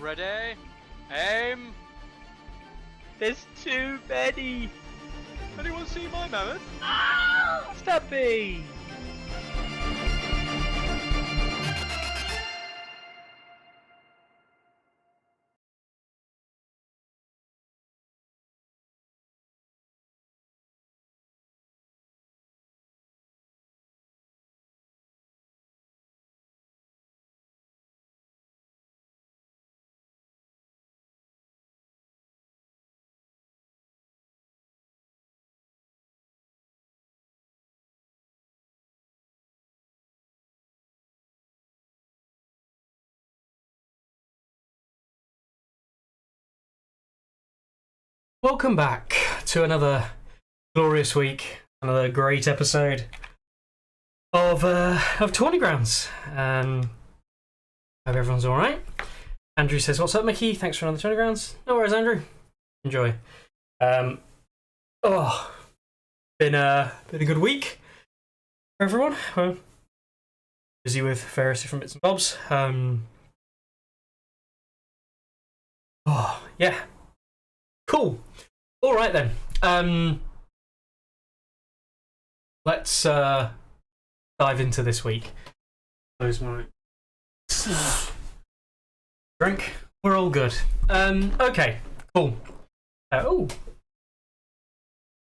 Ready? Aim! There's too many! Anyone see my mammoth? Stubby! Welcome back to another glorious week, another great episode of Tourney Grounds. Hope everyone's all right. Andrew says, "What's up, Mickey? Thanks for another Tourney Grounds." No worries, Andrew. Enjoy. Been a good week for everyone. Busy with various different bits and bobs. Yeah. Cool. All right then. Let's dive into this week. Close my drink. We're all good. Okay. Cool.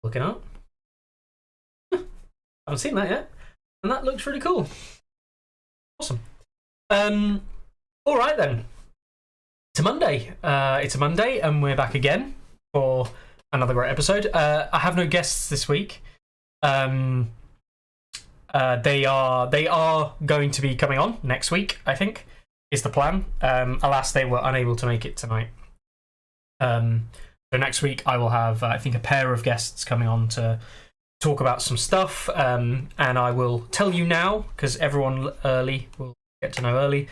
Looking up. Haven't seen that yet, and that looks really cool. Awesome. All right then. It's a Monday. And we're back again for another great episode. I have no guests this week. They are going to be coming on next week, I think, is the plan. Alas, they were unable to make it tonight. So next week I will have, I think, a pair of guests coming on to talk about some stuff. And I will tell you now, because everyone early will get to know early.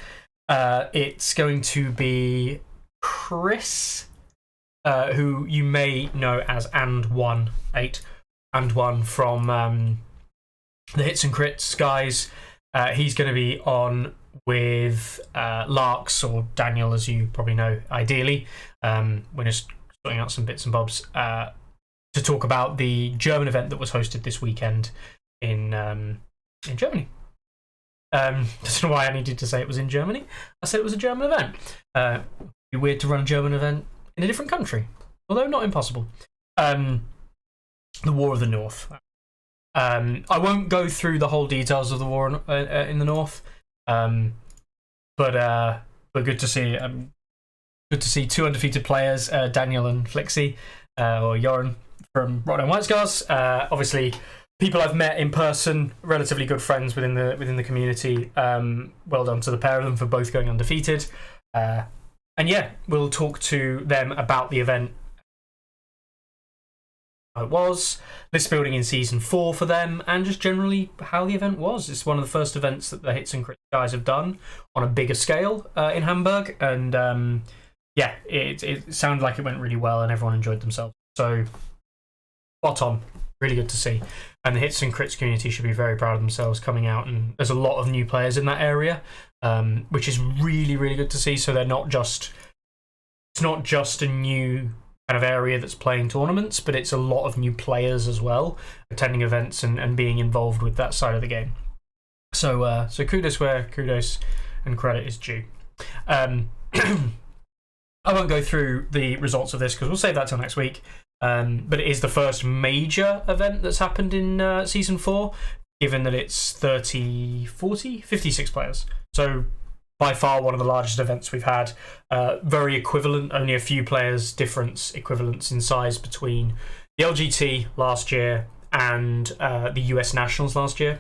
It's going to be Chris, who you may know as And1 from the Hits and Crits guys. He's going to be on with Larks, or Daniel, as you probably know, ideally. We're just sorting out some bits and bobs to talk about the German event that was hosted this weekend in Germany. I don't know why I needed to say it was in Germany. I said it was a German event. It'd be weird to run a German event in a different country, although not impossible. The War of the North. I won't go through the whole details of the war in the North, but good to see. Good to see two undefeated players, Daniel and Flixie, or Joran from Rotterdam White Scars. Obviously, people I've met in person, relatively good friends within the community. Well done to the pair of them for both going undefeated. And yeah, we'll talk to them about the event. How it was, list building in Season 4 for them, and just generally how the event was. It's one of the first events that the Hits and Crits guys have done on a bigger scale in Hamburg. And yeah, it sounded like it went really well and everyone enjoyed themselves. So, spot on. Really good to see. And the Hits and Crits community should be very proud of themselves coming out. And there's a lot of new players in that area, which is really, really good to see. So they're not just... It's not just a new kind of area that's playing tournaments, but it's a lot of new players as well, attending events and being involved with that side of the game. So kudos where kudos and credit is due. I won't go through the results of this because we'll save that till next week. But it is the first major event that's happened in Season 4, given that it's 56 players. So by far one of the largest events we've had. Very equivalent, only a few players equivalence in size between the LGT last year and the US Nationals last year.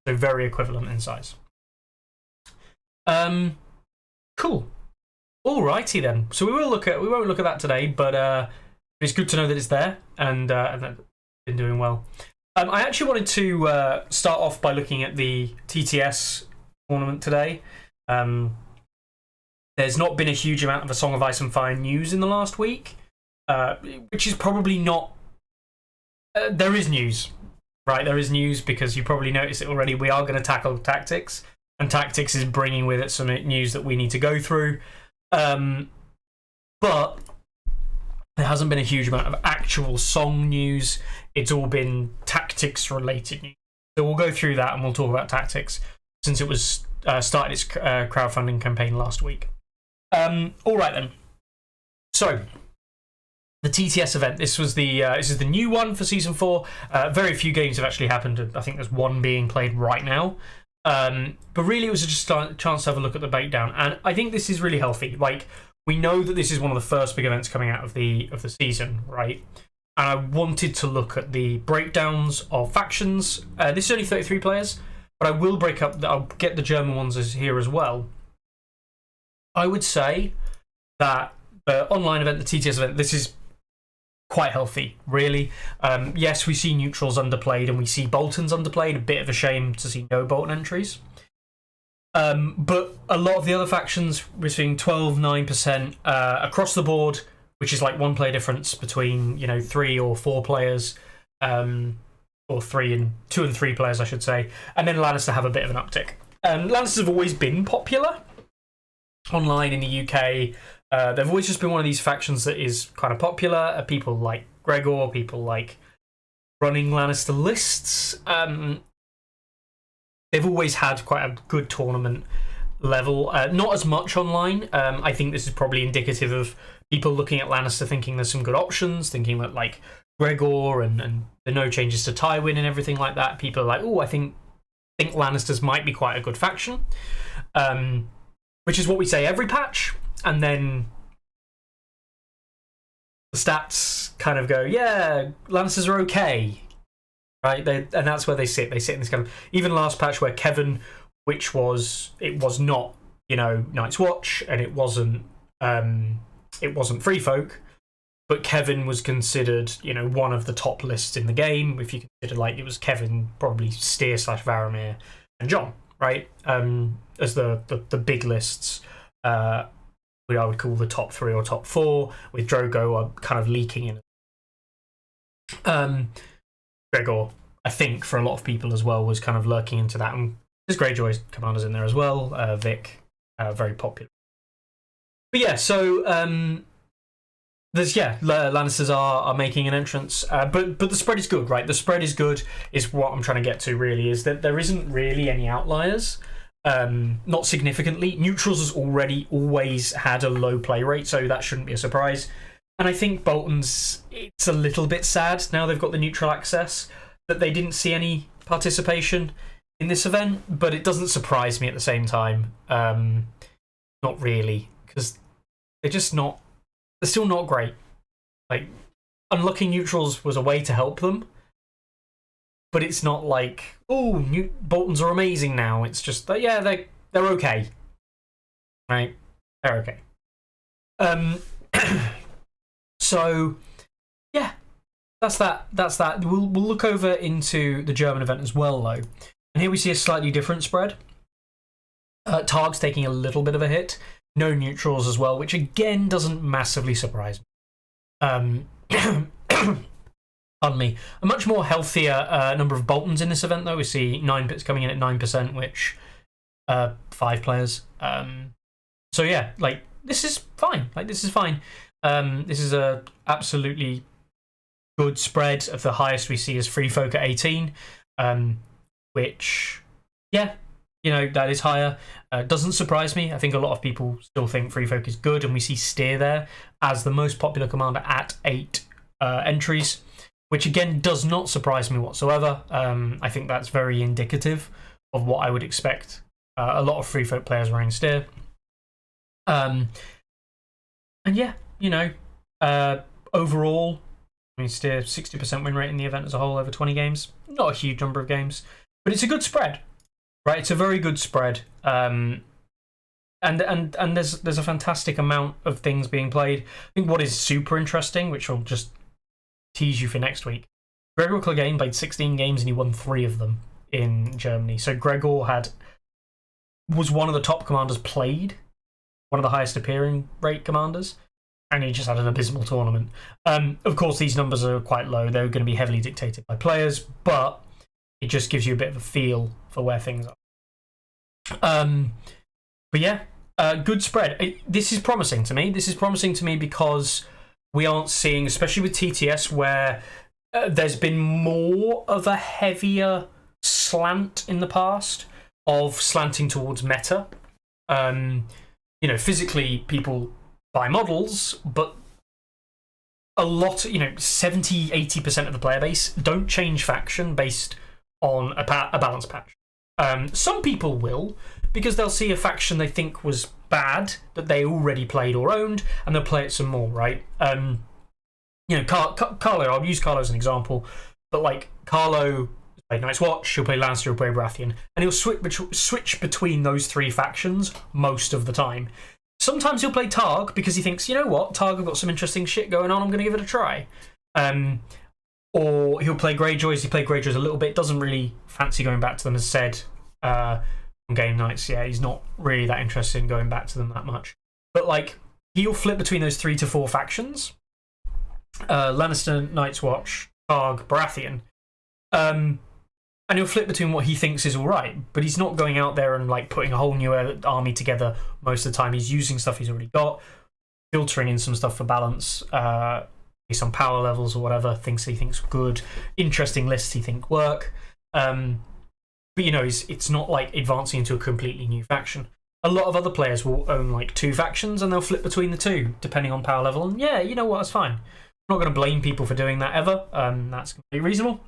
So very equivalent in size. Cool. Alrighty then. So we won't look at that today, but it's good to know that it's there and that it's been doing well. I actually wanted to start off by looking at the TTS tournament today. There's not been a huge amount of A Song of Ice and Fire news in the last week, which is probably not... there is news, right? There is news because you probably noticed it already. We are going to tackle tactics, and tactics is bringing with it some news that we need to go through. but there hasn't been a huge amount of actual song news. It's all been tactics related news. So we'll go through that and we'll talk about tactics since it was started its crowdfunding campaign last week. All right then. So the TTS event. This is the new one for season 4. Very few games have actually happened. I think there's one being played right now. But really, it was just a chance to have a look at the breakdown, and I think this is really healthy. Like, we know that this is one of the first big events coming out of the season, right? And I wanted to look at the breakdowns of factions. This is only 33 players, but I will break up. I'll get the German ones here as well. I would say that the online event, the TTS event, this is quite healthy, really. Yes, we see neutrals underplayed and we see Boltons underplayed. A bit of a shame to see no Bolton entries. But a lot of the other factions, we're seeing 12, 9% across the board, which is like 1 player difference between 3 or 4 players, or 2 and 3 players, I should say. And then Lannister have a bit of an uptick. Lannisters have always been popular online in the UK. They've always just been one of these factions that is kind of popular. People like Gregor, people like running Lannister lists. They've always had quite a good tournament level. Not as much online. I think this is probably indicative of people looking at Lannister thinking there's some good options, thinking that like Gregor and the no changes to Tywin and everything like that. People are like, oh, I think Lannisters might be quite a good faction. Which is what we say every patch. And then the stats kind of go, yeah, Lannisters are okay, right? And that's where they sit. They sit in this kind of, even last patch where Kevin, it was not Night's Watch, and it wasn't Free Folk, but Kevin was considered one of the top lists in the game. If you consider like it was Kevin, probably Steer / Varamir and John, right? As the big lists. I would call the top 3 or top 4, with Drogo kind of leaking in. Gregor, I think for a lot of people as well, was kind of lurking into that. And there's Greyjoy commanders in there as well. Vic, very popular. But yeah, so Lannisters are making an entrance. But the spread is good, right? The spread is good, is what I'm trying to get to, really, is that there isn't really any outliers. Not significantly. Neutrals has always had a low play rate, so that shouldn't be a surprise. And I think Bolton's, it's a little bit sad now they've got the neutral access that they didn't see any participation in this event, but it doesn't surprise me at the same time. Not really, because they're still not great. Like, unlocking neutrals was a way to help them, but it's not like, oh, Boltons are amazing now. It's just that, yeah, they're okay. Right? They're okay. So, yeah, that's that. We'll look over into the German event as well, though. And here we see a slightly different spread. Targ's taking a little bit of a hit. No neutrals as well, which again doesn't massively surprise me. Pardon me. A much more healthier number of Boltons in this event, though. We see 9 bits coming in at 9%, which 5 players. So yeah, like, this is fine. This is a absolutely good spread. Of the highest we see is Free Folk at 18, which, yeah, that is higher. Doesn't surprise me. I think a lot of people still think Free Folk is good, and we see Steer there as the most popular commander at 8 entries, which again does not surprise me whatsoever. I think that's very indicative of what I would expect a lot of Free Folk players running Steer. And yeah, overall, I mean, Steer 60% win rate in the event as a whole over 20 games. Not a huge number of games, but it's a good spread, right? It's a very good spread. And there's a fantastic amount of things being played. I think what is super interesting, which I'll just tease you for next week, Gregor Clegane played 16 games and he won 3 of them in Germany. So Gregor was one of the top commanders played, one of the highest appearing rate commanders, and he just had an abysmal tournament. Of course, these numbers are quite low. They're going to be heavily dictated by players, but it just gives you a bit of a feel for where things are. But yeah, Good spread. This is promising to me. This is promising to me because we aren't seeing, especially with TTS, where there's been more of a heavier slant in the past of slanting towards meta. Physically people buy models, but a lot, 70-80% of the player base don't change faction based on a balance patch. Some people will, because they'll see a faction they think was bad that they already played or owned, and they'll play it some more, right? Carlo, I'll use Carlo as an example, but like Carlo played Night's Watch, he'll play Lancer, he'll play Baratheon, and he'll switch between those three factions most of the time. Sometimes he'll play Targ because he thinks, you know what, Targ have got some interesting shit going on, I'm going to give it a try. Or he'll play Greyjoys, he played Greyjoys a little bit, doesn't really fancy going back to them, as said on game nights. Yeah, he's not really that interested in going back to them that much. But like, he'll flip between those 3 to 4 factions. Lannister, Night's Watch, Targ, Baratheon. And he'll flip between what he thinks is alright, but he's not going out there and like putting a whole new army together most of the time. He's using stuff he's already got, filtering in some stuff for balance, based on power levels or whatever, things he thinks good, interesting lists he think work. But it's not like advancing into a completely new faction. A lot of other players will own like 2 factions and they'll flip between the 2 depending on power level. And yeah, you know what, that's fine. I'm not going to blame people for doing that ever. That's completely reasonable.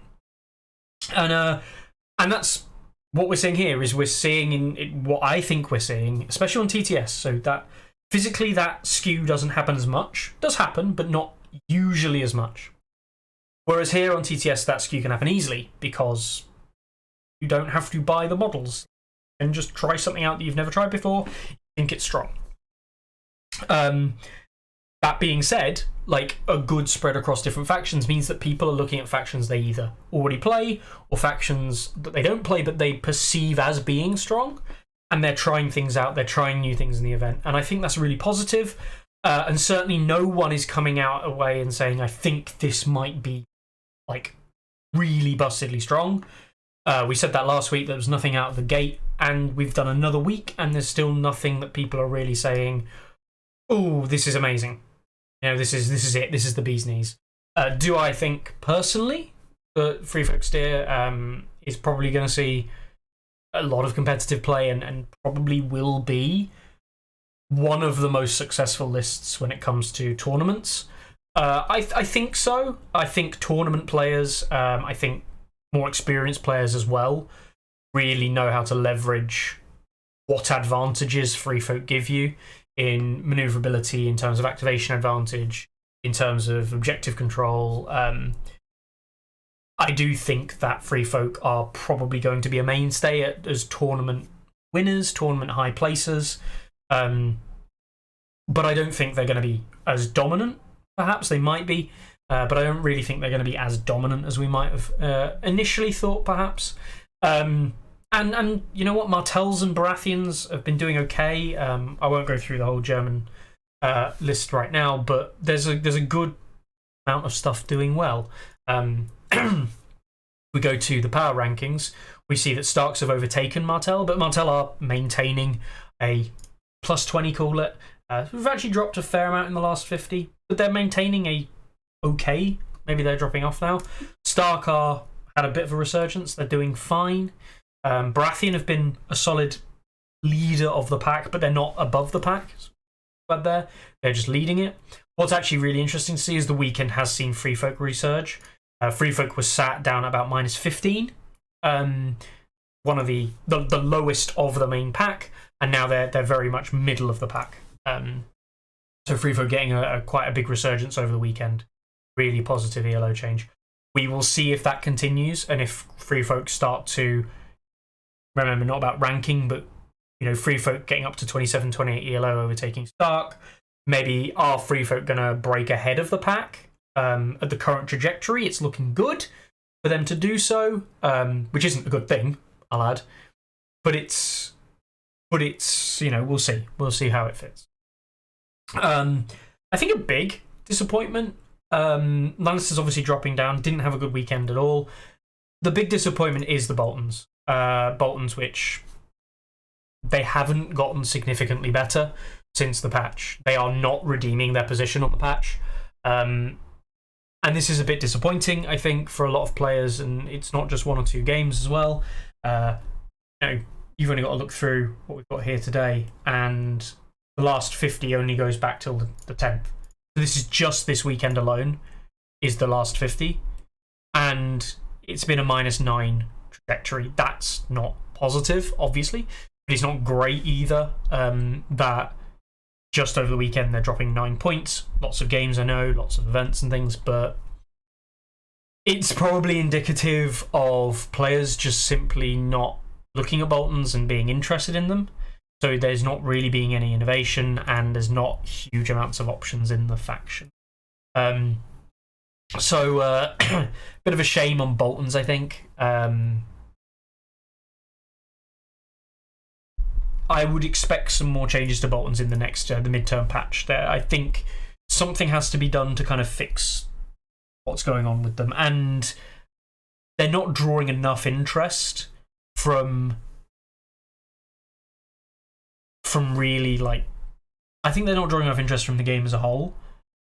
And that's what we're seeing here. Is we're seeing in what I think we're seeing, especially on TTS. So that physically that skew doesn't happen as much. It does happen, but not usually as much. Whereas here on TTS, that skew can happen easily because you don't have to buy the models and just try something out that you've never tried before. You think it's strong. That being said, like a good spread across different factions means that people are looking at factions they either already play or factions that they don't play but they perceive as being strong, and they're trying things out, they're trying new things in the event, and I think that's really positive. And certainly no one is coming out away and saying, I think this might be like really bustedly strong. We said that last week, there was nothing out of the gate, and we've done another week and there's still nothing that people are really saying, oh, this is amazing. This is it. This is the bee's knees. Do I think personally that Free Folk Steer is probably going to see a lot of competitive play and probably will be one of the most successful lists when it comes to tournaments? I think so. I think tournament players, I think more experienced players as well, really know how to leverage what advantages Free Folk give you in maneuverability, in terms of activation advantage, in terms of objective control. I do think that Free Folk are probably going to be a mainstay as tournament winners, tournament high placers. But I don't think they're going to be as dominant. Perhaps they might be, but I don't really think they're going to be as dominant as we might have initially thought, perhaps. And you know what? Martells and Baratheons have been doing okay. I won't go through the whole German list right now, but there's a good amount of stuff doing well. We go to the power rankings. We see that Starks have overtaken Martell, but Martell are maintaining a +20, call it. We've actually dropped a fair amount in the last 50, but they're maintaining a okay. Maybe they're dropping off now. Stark had a bit of a resurgence. They're doing fine. Baratheon have been a solid leader of the pack, but they're not above the pack. But they're just leading it. What's actually really interesting to see is the weekend has seen Free Folk resurge. Free Folk was sat down at about -15, one of the lowest of the main pack, and now they're very much middle of the pack. So Free Folk getting quite a big resurgence over the weekend. Really positive ELO change. We will see if that continues and if Free Folk start to, remember, not about ranking, but Free Folk getting up to 27, 28 ELO, overtaking Stark. Maybe are Free Folk going to break ahead of the pack? At the current trajectory, it's looking good for them to do so, which isn't a good thing, I'll add. But it's we'll see. We'll see how it fits. I think a big disappointment. Lannister's obviously dropping down. Didn't have a good weekend at all. The big disappointment is the Boltons. Boltons, which they haven't gotten significantly better since the patch. They are not redeeming their position on the patch. And this is a bit disappointing, I think, for a lot of players, and it's not just 1 or 2 games as well. You've only got to look through what we've got here today, and the last 50 only goes back till the 10th. So this is just this weekend alone is the last 50, and it's been a -9 trajectory. That's not positive, obviously, but it's not great either. That just over the weekend they're dropping 9 points. Lots of games, I know, lots of events and things, but it's probably indicative of players just simply not looking at Boltons and being interested in them. So there's not really being any innovation, and there's not huge amounts of options in the faction. So bit of a shame on Boltons, I think. I would expect some more changes to Boltons in the next the midterm patch. I think something has to be done to kind of fix what's going on with them, and they're not drawing enough interest from really, like, I think they're not drawing enough interest from the game as a whole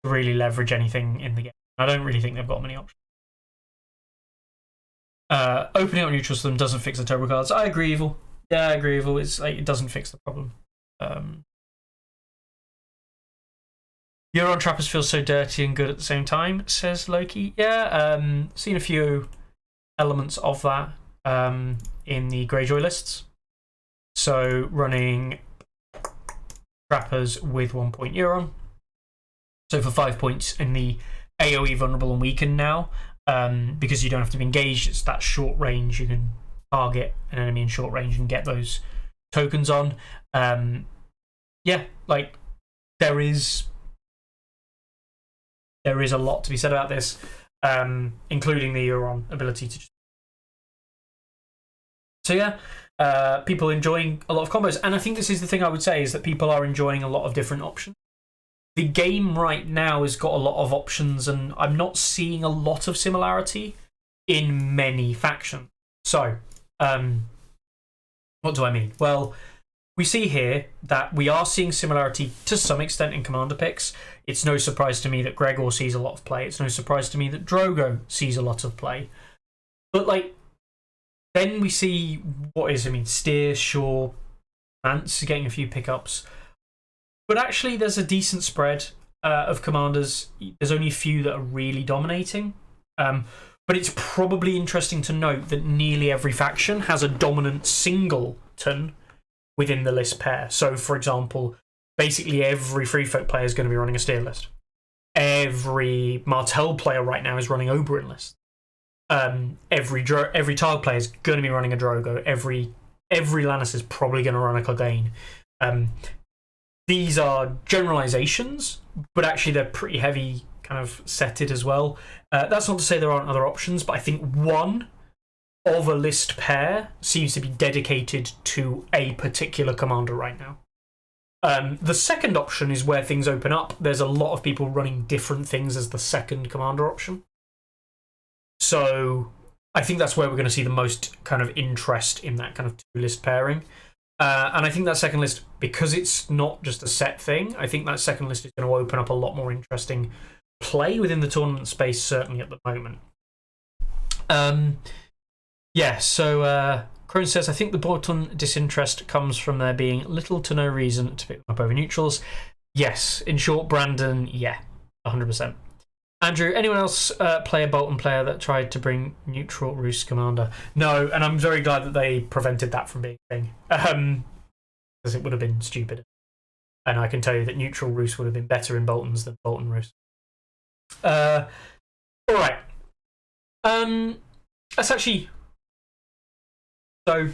to really leverage anything in the game. I don't really think they've got many options. Opening up neutrals to them doesn't fix the turbo cards. I agree, Evil. Yeah, I agree, Evil. It's like, it doesn't fix the problem. Euron Trappers feel so dirty and good at the same time, says Loki. Yeah, seen a few elements of that in the Greyjoy lists. So running Trappers with 1 point Euron. So for 5 points in the AoE vulnerable and weakened now, because you don't have to be engaged, it's that short range. You can target an enemy in short range and get those tokens on. Yeah, like there is a lot to be said about this, including the Euron ability to just... So yeah, people enjoying a lot of combos, and I think this is the thing I would say, is that people are enjoying a lot of different options. The game right now has got a lot of options, and I'm not seeing a lot of similarity in many factions. So, what do I mean? Well, we see here that we are seeing similarity to some extent in commander picks. It's no surprise to me that Gregor sees a lot of play. It's no surprise to me that Drogo sees a lot of play. But, like, then we see what is, I mean, Steer, Shaw, Mance getting a few pickups. But actually, there's a decent spread of commanders. There's only a few that are really dominating. But it's probably interesting to note that nearly every faction has a dominant singleton within the list pair. So, for example, basically every Free Folk player is going to be running a Steer list. Every Martell player right now is running Oberyn list. Every Targ player is going to be running a Drogo. Every Lannister is probably going to run a Clegane. These are generalizations, but actually they're pretty heavy kind of setted as well. That's not to say there aren't other options, but I think one of a list pair seems to be dedicated to a particular commander right now. The second option is where things open up. There's a lot of people running different things as the second commander option. So I think that's where we're going to see the most kind of interest in that kind of two-list pairing. And I think that second list, because it's not just a set thing, I think that second list is going to open up a lot more interesting play within the tournament space, certainly at the moment. Yeah, so Crone says, I think the Bolton disinterest comes from there being little to no reason to pick them up over neutrals. Yes, in short, Brandon, yeah, 100%. Andrew, anyone else play a Bolton player that tried to bring neutral Roos commander? No, and I'm very glad that they prevented that from being a thing. Because it would have been stupid. And I can tell you that neutral Roos would have been better in Boltons than Bolton Roos. Alright. That's actually... So,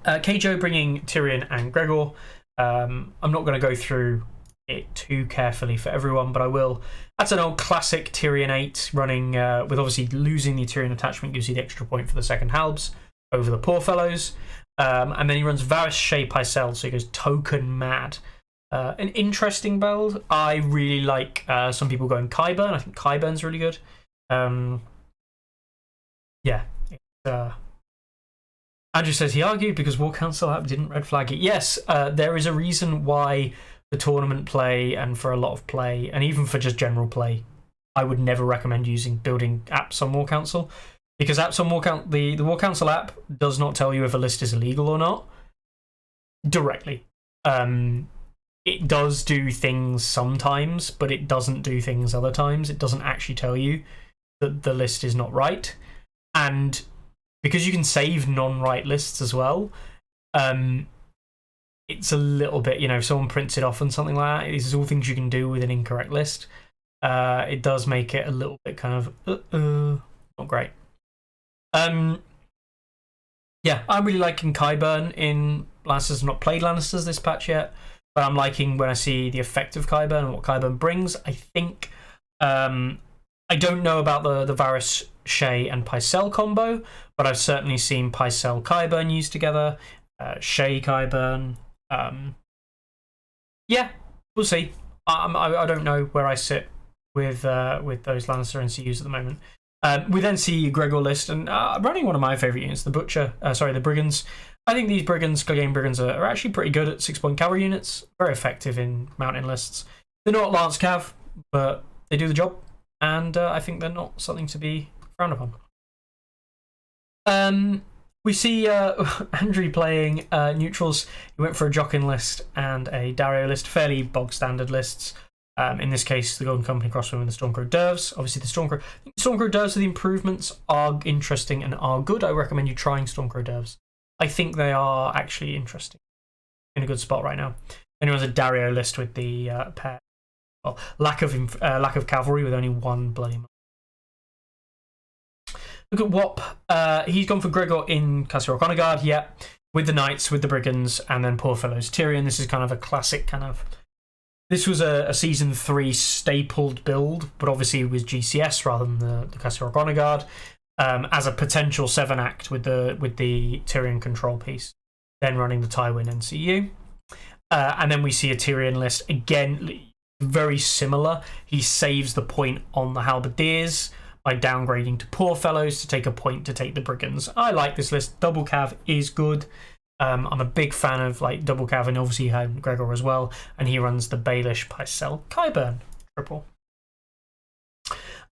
Keijo bringing Tyrion and Gregor. I'm not going to go through it too carefully for everyone, but I will. That's an old classic Tyrion 8 running with obviously losing the Tyrion attachment gives you the extra point for the second halbs over the poor fellows. And then he runs Varys Shay Pycelle, so he goes token mad. An interesting build. I really like some people going Qyburn. I think Qyburn's really good. Yeah. Andrew says he argued because War Council app didn't red flag it. Yes, there is a reason why the tournament play and for a lot of play, and even for just general play, I would never recommend building apps on War Council, because apps on War Council, the War Council app does not tell you if a list is illegal or not directly. It does do things sometimes, but it doesn't do things other times. It doesn't actually tell you that the list is not right, and because you can save non-right lists as well, it's a little bit, if someone prints it off and something like that, these are all things you can do with an incorrect list. It does make it a little bit kind of not great. Yeah, I'm really liking Qyburn in Lannisters. I've not played Lannisters this patch yet, but I'm liking when I see the effect of Qyburn and what Qyburn brings. I think I don't know about the Varys, Shay, and Pycelle combo, but I've certainly seen Pycelle Qyburn used together, Shay Qyburn. Yeah, we'll see. I don't know where I sit with those Lannister NCUs at the moment. We then see Gregor list, and running one of my favourite units, the the Brigands. I think these Clegane Brigands are actually pretty good at 6-point cavalry units, very effective in mountain lists. They're not Lance Cav, but they do the job, and I think they're not something to be frowned upon. We see Andrew playing neutrals. He went for a Jockin list and a Dario list, fairly bog standard lists. In this case, the Golden Company crossbow and the Stormcrow Dervs. Obviously, the Stormcrow Dervs, the improvements are interesting and are good. I recommend you trying Stormcrow Dervs. I think they are actually interesting. In a good spot right now. Anyone's a Dario list with the pair. Well, lack of cavalry with only one bloody. Look at Wop. He's gone for Gregor in Castle Rock Honor Guard. Yeah, with the Knights, with the Brigands, and then poor fellows Tyrion. This is kind of a classic kind of. This was a season 3 stapled build, but obviously it was GCS rather than the Castle Rock Honor Guard, as a potential 7-act with the Tyrion control piece. Then running the Tywin NCU, and then we see a Tyrion list again, very similar. He saves the point on the Halberdiers by downgrading to poor fellows to take a point to take the Brigands. I like this list. Double Cav is good. I'm a big fan of double Cav, and obviously you had Gregor as well, and he runs the Baelish Pycelle Qyburn triple.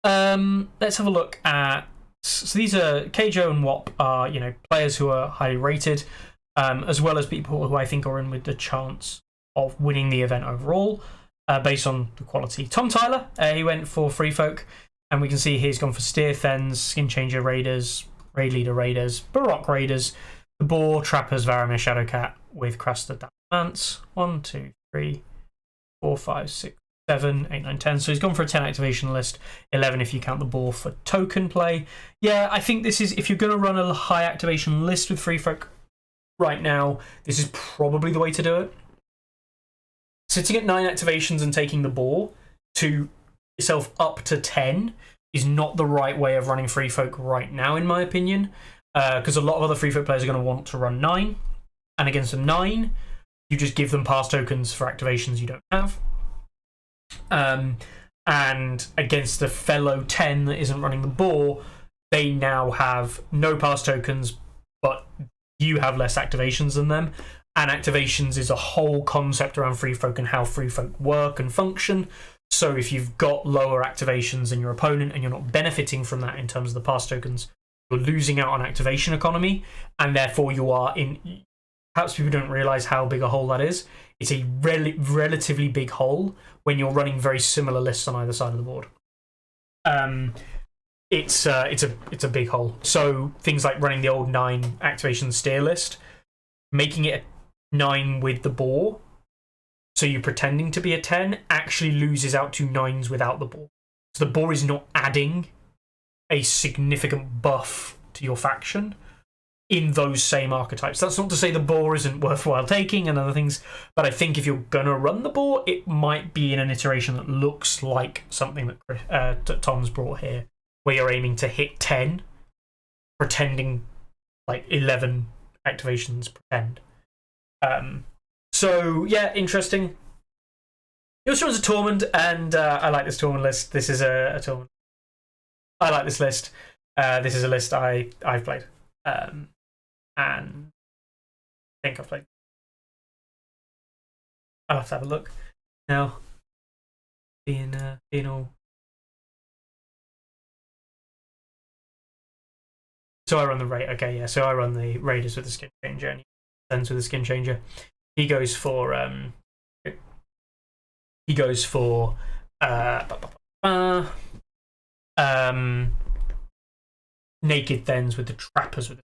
Let's have a look at. So these are Kjo and Wop are players who are highly rated, as well as people who I think are in with the chance of winning the event overall, based on the quality. Tom Tyler, he went for Free Folk. And we can see he's gone for Steer Thens, Skin Changer Raiders, Raid Leader Raiders, Baroque Raiders, the Boar, Trappers, Varamir, Shadowcat with Craster Mance. 1, 2, 3, 4, 5, 6, 7, 8, 9, 10. So he's gone for a 10 activation list, 11 if you count the Boar for token play. Yeah, I think this is, if you're going to run a high activation list with Free Folk right now, this is probably the way to do it. Sitting at 9 activations and taking the Boar to yourself up to 10 is not the right way of running Free Folk right now, in my opinion, because a lot of other Free Folk players are going to want to run 9, and against a 9 you just give them pass tokens for activations you don't have, and against a fellow 10 that isn't running the Boar, they now have no pass tokens, but you have less activations than them, and activations is a whole concept around Free Folk and how Free Folk work and function. So if you've got lower activations than your opponent and you're not benefiting from that in terms of the pass tokens, you're losing out on activation economy, and therefore you are in. Perhaps people don't realise how big a hole that is. It's a relatively big hole when you're running very similar lists on either side of the board. It's a big hole. So things like running the old 9 activation steer list, making it a 9 with the Boar. So you're pretending to be a 10, actually loses out to 9s without the Boar. So the Boar is not adding a significant buff to your faction in those same archetypes. That's not to say the Boar isn't worthwhile taking and other things, but I think if you're going to run the Boar, it might be in an iteration that looks like something that Tom's brought here, where you're aiming to hit 10, pretending 11 activations pretend. So, yeah, interesting. He also runs a Tormund, and I like this Tormund list. This is a Tormund. I like this list. This is a list I've played. And and I think I've played. I'll have to have a look now. Being all. So I run the raid. Okay, yeah. So I run the raiders with the skin changer, and he sends with the skin changer. He goes for naked thens with the trappers with.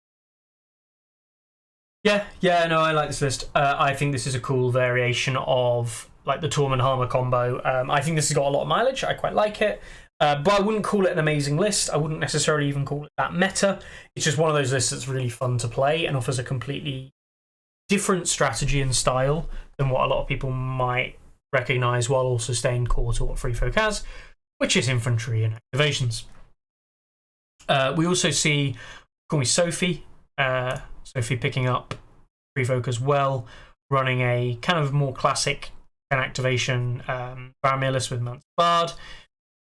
Yeah, no, I like this list. I think this is a cool variation of like the Tormund Harmer combo. I think this has got a lot of mileage. I quite like it. But I wouldn't call it an amazing list. I wouldn't necessarily even call it that meta. It's just one of those lists that's really fun to play and offers a completely different strategy and style than what a lot of people might recognise, while also staying core to what Free Folk has, which is infantry and activations. We also see Callme Sophie. Sophie picking up Free Folk as well, running a kind of more classic 10 activation Faramir list with Mance Bard.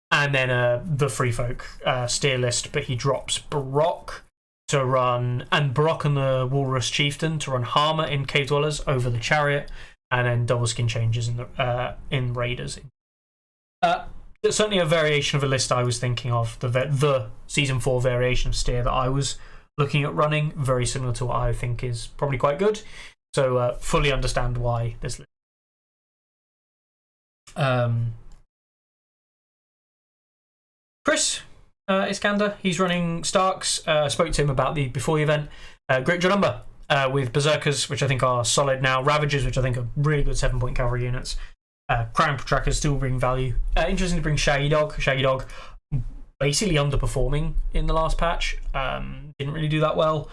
And then the Free Folk steer list, but he drops Barak to run, and Barak and the Walrus Chieftain to run Harmer in Cave Dwellers over the Chariot, and then double skin changes in Raiders. Certainly a variation of a list I was thinking of, the Season 4 variation of steer that I was looking at running, very similar to what I think is probably quite good. So fully understand why this list. Chris Iskander, he's running Starks. Spoke to him about before the event. Great number with Berserkers, which I think are solid now. Ravagers, which I think are really good 7-point cavalry units. Crown Trackers still bring value. Interesting to bring Shaggy Dog. Shaggy Dog basically underperforming in the last patch. Didn't really do that well.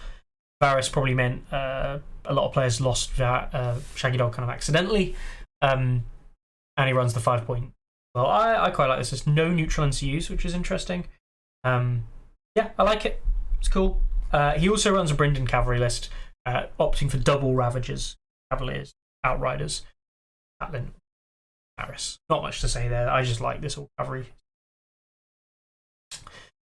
Varys probably meant a lot of players lost Shaggy Dog kind of accidentally. And he runs the 5-point. Well, I quite like this. There's no neutral NCUs, which is interesting. Yeah, I like it. It's cool. He also runs a Brynden cavalry list, opting for double Ravagers, Cavaliers, Outriders, Atlin, Paris. Not much to say there. I just like this all cavalry.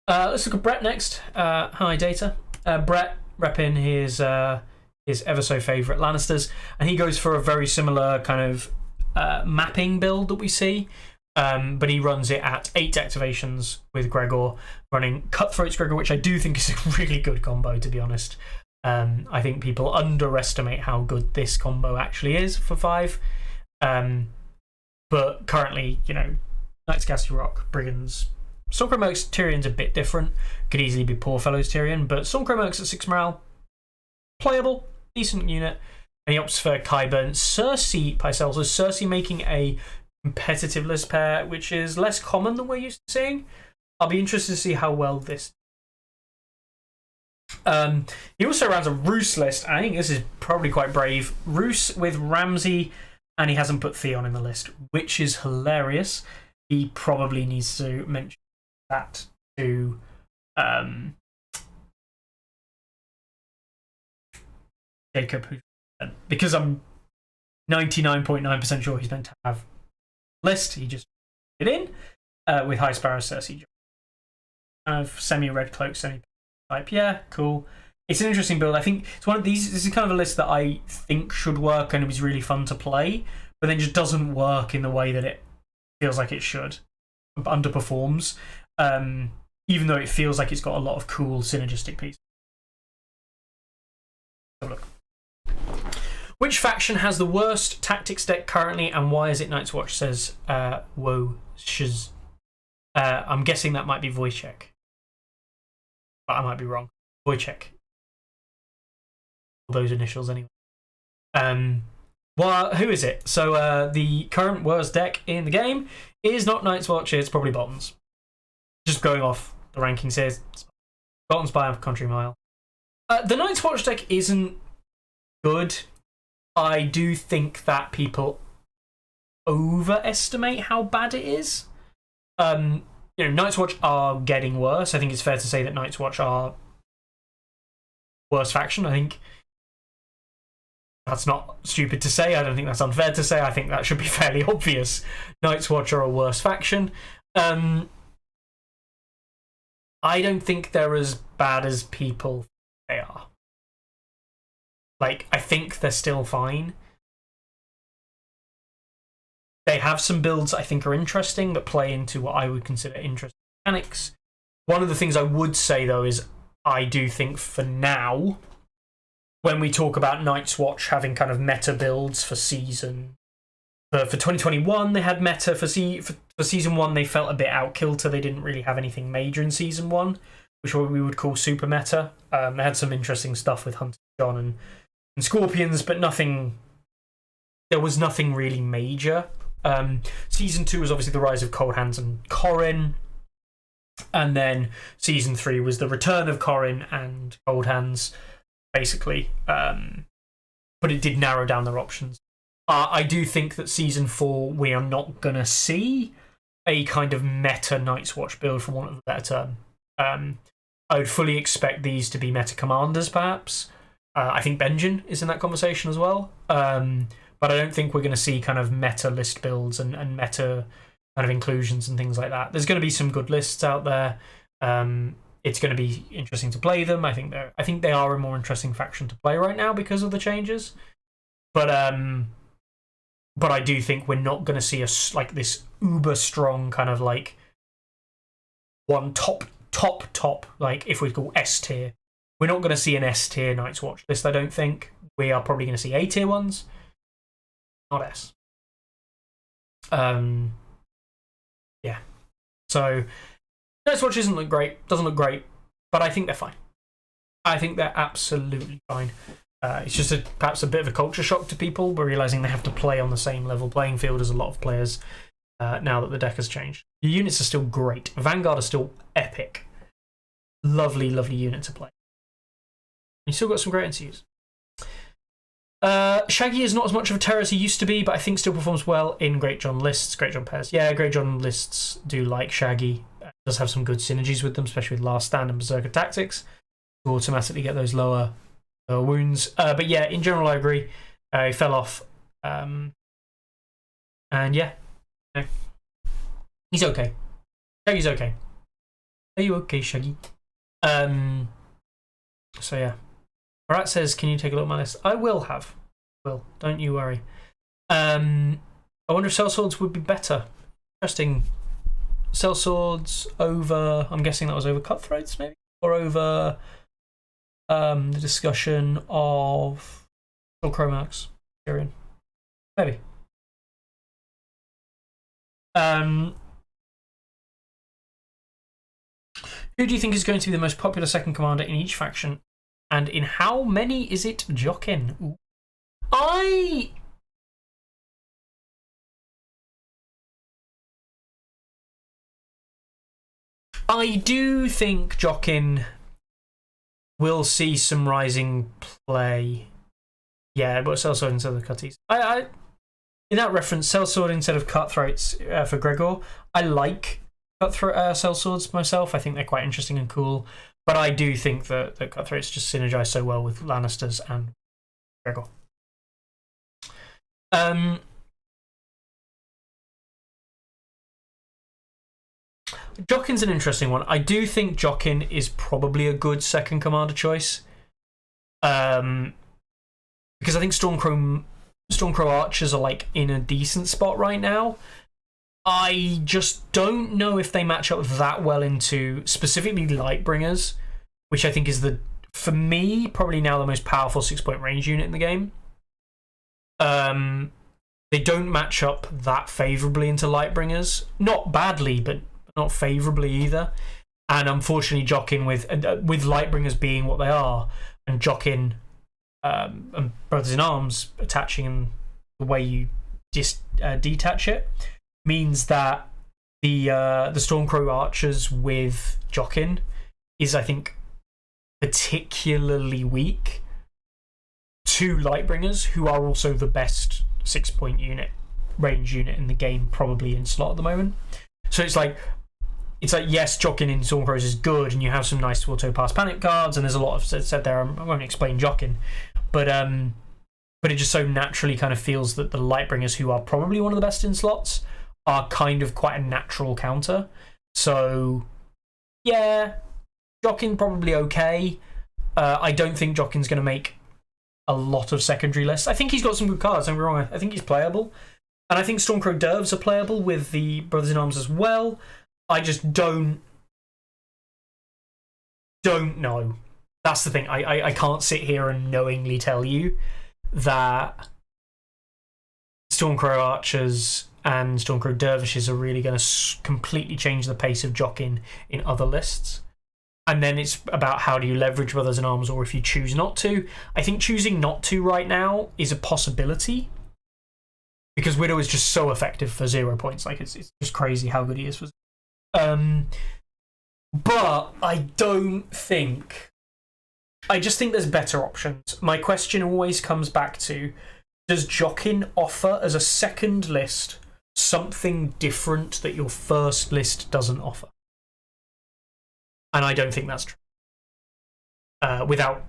Let's look at Brett next. Hi, Data. Brett repping his ever so favourite Lannisters, and he goes for a very similar kind of mapping build that we see. But he runs it at 8 activations with Gregor, running Cutthroats Gregor, which I do think is a really good combo, to be honest. I think people underestimate how good this combo actually is for 5. But currently, Knights of Castle Rock, Brigands. Stormcrow Mercs Tyrion's a bit different. Could easily be Poor Fellows Tyrion, but Stormcrow Mercs at 6 morale. Playable, decent unit. And he opts for Qyburn. Cersei Pycelle. So Cersei making a competitive list pair, which is less common than we're used to seeing. I'll be interested to see how well this. He also runs a Roose list. I think this is probably quite brave. Roose with Ramsay, and he hasn't put Theon in the list, which is hilarious. He probably needs to mention that to Jacob, because I'm 99.9% sure he's meant to have list. He just put it in with High Sparrow, Cersei, kind of semi-red cloak, semi-type. Yeah, cool. It's an interesting build. I think it's one of these. This is kind of a list that I think should work and it was really fun to play, but then just doesn't work in the way that it feels like it should. Underperforms, even though it feels like it's got a lot of cool synergistic pieces. So look. Which faction has the worst tactics deck currently, and why is it? Night's Watch says, whoa, shiz. I'm guessing that might be Wojciech. But I might be wrong. Wojciech. Those initials, anyway. Well, who is it? So, the current worst deck in the game is not Night's Watch, it's probably Bolton's. Just going off the rankings here. Bolton's by a country mile. The Night's Watch deck isn't good. I do think that people overestimate how bad it is. Night's Watch are getting worse. I think it's fair to say that Night's Watch are worst faction. I think that's not stupid to say. I don't think that's unfair to say. I think that should be fairly obvious. Night's Watch are a worse faction. I don't think they're as bad as people think they are. Like, I think they're still fine. They have some builds I think are interesting that play into what I would consider interesting mechanics. One of the things I would say, though, is I do think for now, when we talk about Night's Watch having kind of meta builds for season... For 2021, they had meta. For Season 1, they felt a bit out kilter. They didn't really have anything major in Season 1, which what we would call super meta. They had some interesting stuff with Hunter John and Scorpions, but nothing... There was nothing really major. Season 2 was obviously the rise of Cold Hands and Corrin. And then Season 3 was the return of Corrin and Cold Hands, basically. But it did narrow down their options. I do think that Season 4, we are not going to see a kind of meta Night's Watch build, for want of a better term. I would fully expect these to be meta commanders, perhaps. I think Benjin is in that conversation as well. But I don't think we're going to see kind of meta list builds and meta kind of inclusions and things like that. There's going to be some good lists out there. It's going to be interesting to play them. I think they are a more interesting faction to play right now because of the changes. But I do think we're not going to see this uber strong kind of like one top, like if we call S tier. We're not going to see an S tier Night's Watch list, I don't think. We are probably going to see A tier ones, not S. Yeah. So Night's Watch doesn't look great, but I think they're fine. I think they're absolutely fine. It's just perhaps a bit of a culture shock to people. We're realising they have to play on the same level playing field as a lot of players now that the deck has changed. The units are still great. Vanguard are still epic. Lovely, lovely unit to play. You still got some great NCUs. Shaggy is not as much of a terror as he used to be, but I think still performs well in Great John lists. Great John pairs. Yeah, Great John lists do like Shaggy. Does have some good synergies with them, especially with Last Stand and Berserker Tactics. To automatically get those lower wounds. But yeah, in general, I agree. He fell off. And yeah. He's okay. Shaggy's okay. Are you okay, Shaggy? So yeah. Barat says, can you take a look at my list? I will have. Don't you worry. I wonder if Sellswords would be better. Interesting. Sellswords over... I'm guessing that was over Cutthroats, maybe? Or over the discussion of Chromax. Tyrion. Maybe. Who do you think is going to be the most popular second commander in each faction? And in how many is it Jockin? Ooh. I do think Jockin will see some rising play. Yeah, but Sellsword instead of Cutties. In that reference, Sellsword instead of Cutthroats for Gregor. I like Cutthroat Sellswords myself. I think they're quite interesting and cool. But I do think that Cutthroats just synergize so well with Lannisters and Gregor. Jockin's an interesting one. I do think Jockin is probably a good second commander choice. Because I think Stormcrow Archers are like in a decent spot right now. I just don't know if they match up that well into specifically Lightbringers, which I think is for me, probably now the most powerful 6-point range unit in the game. They don't match up that favourably into Lightbringers. Not badly, but not favourably either. And unfortunately, Jockin with Lightbringers being what they are, and Jockin and Brothers in Arms attaching in the way you detach it, means that the Stormcrow Archers with Jockin is, I think, particularly weak to Lightbringers, who are also the best 6-point range unit in the game, probably in slot at the moment. So it's like yes, Jockin in Stormcrows is good, and you have some nice auto pass panic cards, and there's a lot of said there. I won't explain Jockin, but it just so naturally kind of feels that the Lightbringers, who are probably one of the best in slots, are kind of quite a natural counter. So yeah, Jockin probably okay. I don't think Jockin's going to make a lot of secondary lists. I think he's got some good cards, don't get me wrong. I think he's playable. And I think Stormcrow Dervs are playable with the Brothers in Arms as well. I just don't know. That's the thing. I can't sit here and knowingly tell you that Stormcrow Archers and Stormcrow Dervishes are really going to completely change the pace of Jockin in other lists. And then it's about how do you leverage Brothers in Arms, or if you choose not to. I think choosing not to right now is a possibility, because Widow is just so effective for 0 points. Like, it's just crazy how good he is for. But I don't think. I just think there's better options. My question always comes back to, does Jockin offer as a second list something different that your first list doesn't offer? And I don't think that's true. Without,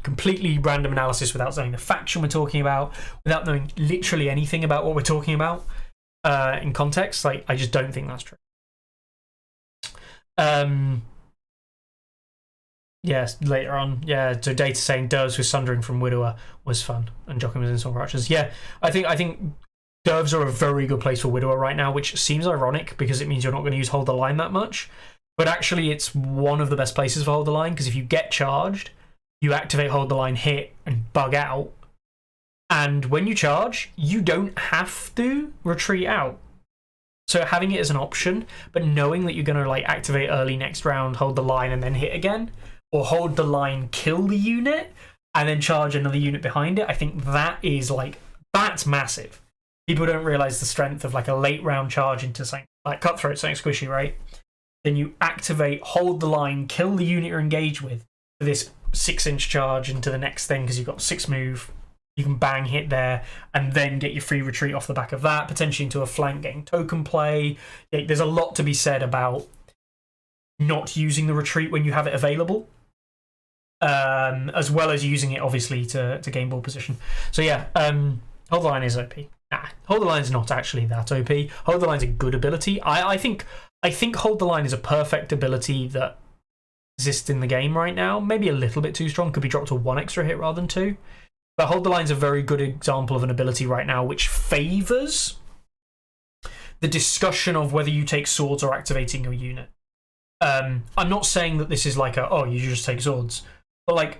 completely random analysis, without knowing the faction we're talking about, without knowing literally anything about what we're talking about in context, like, I just don't think that's true. Yes, later on, yeah. So Data saying Dervs with Sundering from Widower was fun, and Jockin was in Storm Archers. Yeah, I think Dervs are a very good place for Widower right now, which seems ironic because it means you're not going to use Hold the Line that much. But actually, it's one of the best places for Hold the Line, because if you get charged, you activate Hold the Line, hit, and bug out. And when you charge, you don't have to retreat out. So having it as an option, but knowing that you're going to activate early next round, hold the line, and then hit again, or hold the line, kill the unit, and then charge another unit behind it, I think that is that's massive. People don't realise the strength of a late round charge into something like Cutthroat, something squishy, right? Then you activate, hold the line, kill the unit you're engaged with for this 6-inch charge into the next thing, because you've got 6 move. You can bang hit there and then get your free retreat off the back of that, potentially into a flank getting token play. There's a lot to be said about not using the retreat when you have it available, as well as using it, obviously, to gain ball position. So yeah, Hold the Line is OP. Nah, Hold the Line's not actually that OP. Hold the Line's a good ability. I think Hold the Line is a perfect ability that exists in the game right now. Maybe a little bit too strong. Could be dropped to 1 extra hit rather than 2. But Hold the Line's a very good example of an ability right now which favours the discussion of whether you take swords or activating your unit. I'm not saying that this is you just take swords. But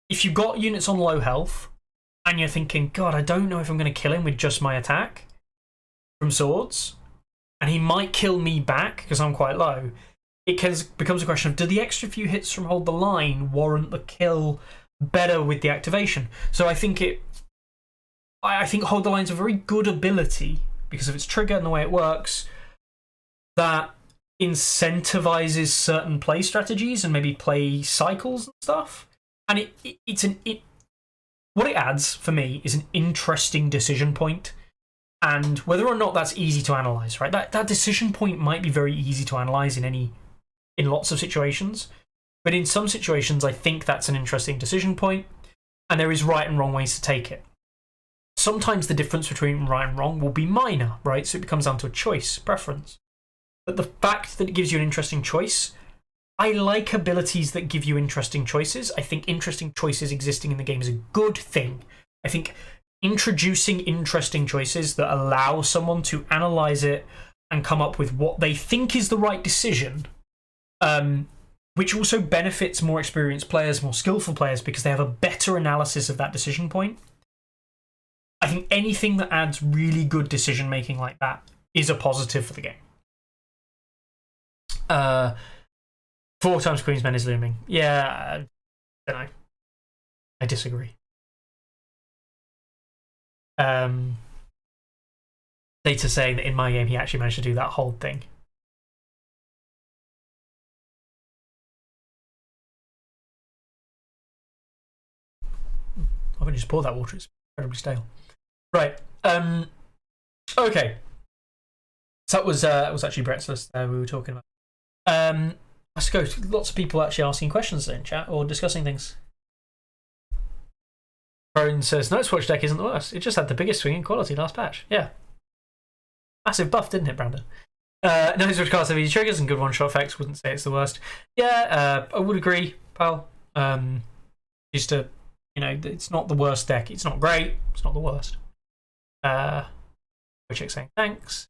if you've got units on low health and you're thinking, God, I don't know if I'm going to kill him with just my attack from swords, and he might kill me back because I'm quite low, it becomes a question of, do the extra few hits from Hold the Line warrant the kill better with the activation? So I think Hold the Line's a very good ability because of its trigger and the way it works that incentivizes certain play strategies and maybe play cycles and stuff. And what it adds for me is an interesting decision point. And whether or not that's easy to analyze, right? That decision point might be very easy to analyze in lots of situations. But in some situations, I think that's an interesting decision point, and there is right and wrong ways to take it. Sometimes the difference between right and wrong will be minor, right? So it becomes down to a choice, preference. But the fact that it gives you an interesting choice, I like abilities that give you interesting choices. I think interesting choices existing in the game is a good thing. I think introducing interesting choices that allow someone to analyze it and come up with what they think is the right decision, which also benefits more experienced players, more skillful players, because they have a better analysis of that decision point. I think anything that adds really good decision making like that is a positive for the game. 4 times Queensman is looming. Yeah, I don't know. I disagree. Data saying that in my game he actually managed to do that whole thing. I've only just poured that water. It's incredibly stale. Right. Okay. So that was actually Brett's list we were talking about. Let's go. Lots of people actually asking questions in chat or discussing things. Rowan says, Night's Watch deck isn't the worst. It just had the biggest swing in quality last patch. Yeah. Massive buff, didn't it, Brandon? Night's Watch cast heavy triggers and good one-shot effects. Wouldn't say it's the worst. Yeah, I would agree, pal. Used to You know, it's not the worst deck. It's not great. It's not the worst. Which is saying thanks.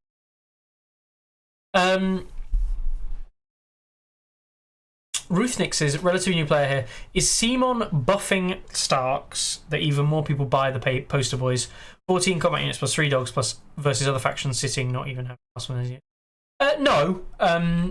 Ruthnix is relatively new player here. Is Simon buffing Starks that even more people buy the poster boys? 14 combat units plus 3 dogs plus versus other factions sitting not even having plus one as yet. No.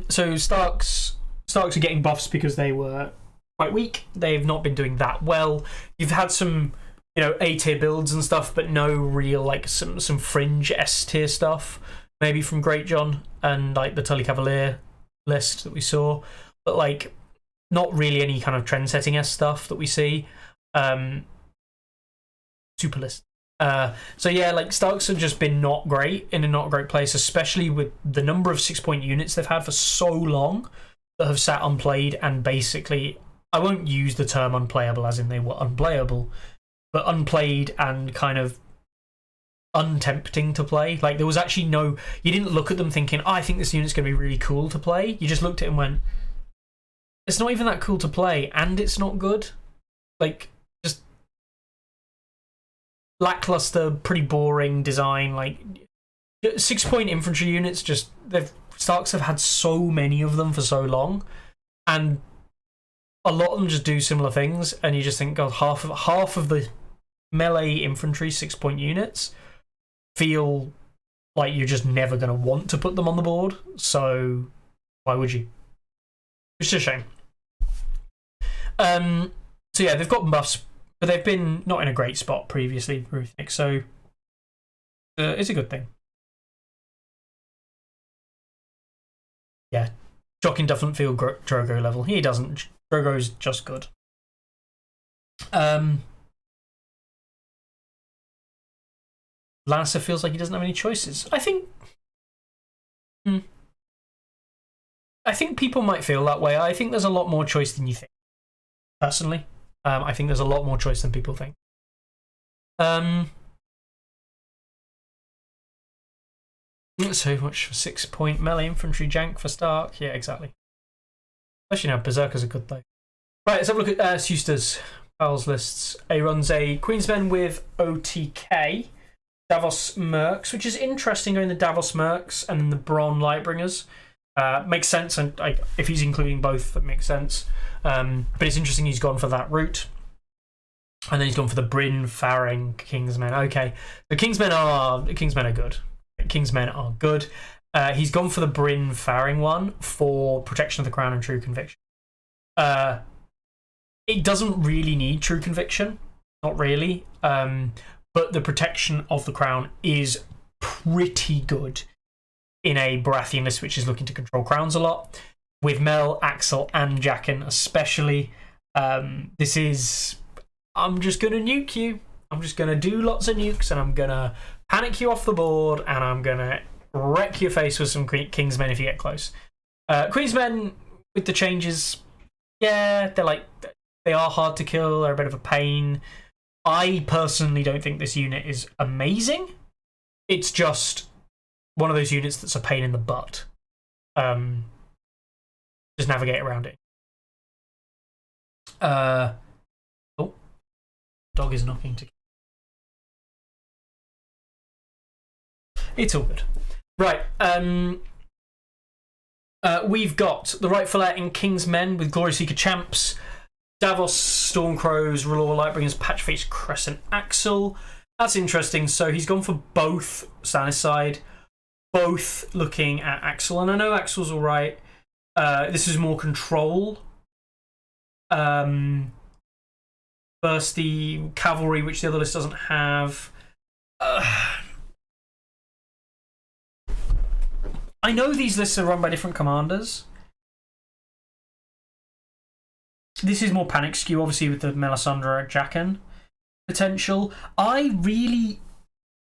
So Starks are getting buffs because they were quite weak. They've not been doing that well. You've had some, you know, A tier builds and stuff, but no real like some fringe S tier stuff. Maybe from Great John and like the Tully Cavalier list that we saw, but like not really any kind of trend setting S stuff that we see. Super list. So yeah, like Starks have just been not great in a not great place, especially with the number of 6-point units they've had for so long that have sat unplayed and basically, I won't use the term unplayable as in they were unplayable, but unplayed and kind of untempting to play. Like there was actually no, you didn't look at them thinking, oh, I think this unit's going to be really cool to play. You just looked at it and went, it's not even that cool to play and it's not good. Like just lackluster, pretty boring design. Like 6-point infantry units, just Starks have had so many of them for so long, and a lot of them just do similar things, and you just think, God, half of the melee infantry 6-point units feel like you're just never going to want to put them on the board. So why would you? It's just a shame. So yeah, they've got buffs, but they've been not in a great spot previously, Ruthnix, so it's a good thing. Yeah, Jockin doesn't feel Drogo level. He doesn't. Drogo's just good. Lannister feels like he doesn't have any choices. I think people might feel that way. I think there's a lot more choice than you think. Personally, I think there's a lot more choice than people think. So much for 6-point melee infantry jank for Stark. Yeah, exactly. Especially now, Berserkers are good though. Right, let's have a look at Suster's Ard lists. He runs a Queensmen with OTK, Davos Mercs, which is interesting going the Davos Mercs and then the Bronn Lightbringers. Makes sense, and if he's including both, that makes sense. But it's interesting he's gone for that route. And then he's gone for the Bryn, Faring, Kingsmen. Okay, the Kingsmen are good. Kingsmen are good. He's gone for the Bryn, Faring one for protection of the crown and true conviction. It doesn't really need true conviction, not really. But the protection of the crown is pretty good in a Baratheon list which is looking to control crowns a lot. With Mel, Axel, and Jaqen especially, this is, I'm just going to nuke you. I'm just going to do lots of nukes, and I'm going to panic you off the board, and I'm going to wreck your face with some Kingsmen if you get close. Queensmen, with the changes, yeah, they are hard to kill. They're a bit of a pain. I personally don't think this unit is amazing. It's just one of those units that's a pain in the butt. Just navigate around it. Oh, dog is knocking to. It's all good. Right. We've got the Rightful Heir in Kingsmen with Glory Seeker Champs, Davos Stormcrows, R'hllor Lightbringers, Patchface Crescent Axel. That's interesting. So he's gone for both Stannis side, both looking at Axel, and I know Axel's all right. This is more control. First, the cavalry, which the other list doesn't have. I know these lists are run by different commanders. This is more panic skew, obviously, with the Melisandre Jaqen potential. The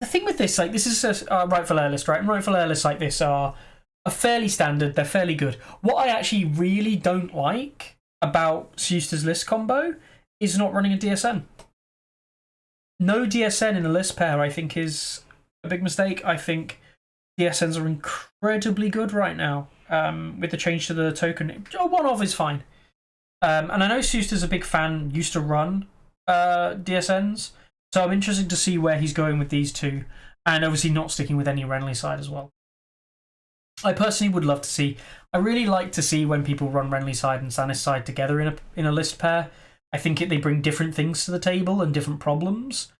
thing with this, like, this is a Rightful Heir list, right? And Rightful Heir lists like this are fairly standard. They're fairly good. What I actually really don't like about Suster's list combo is not running a DSN. No DSN in a list pair, I think, is a big mistake. I think DSNs are incredibly good right now with the change to the token. One of is fine. And I know Suster's a big fan, used to run DSNs. So I'm interested to see where he's going with these two, and obviously not sticking with any Renly side as well. I personally would love to see. I really like to see when people run Renly side and Stannis side together in a list pair. I think they bring different things to the table and different problems.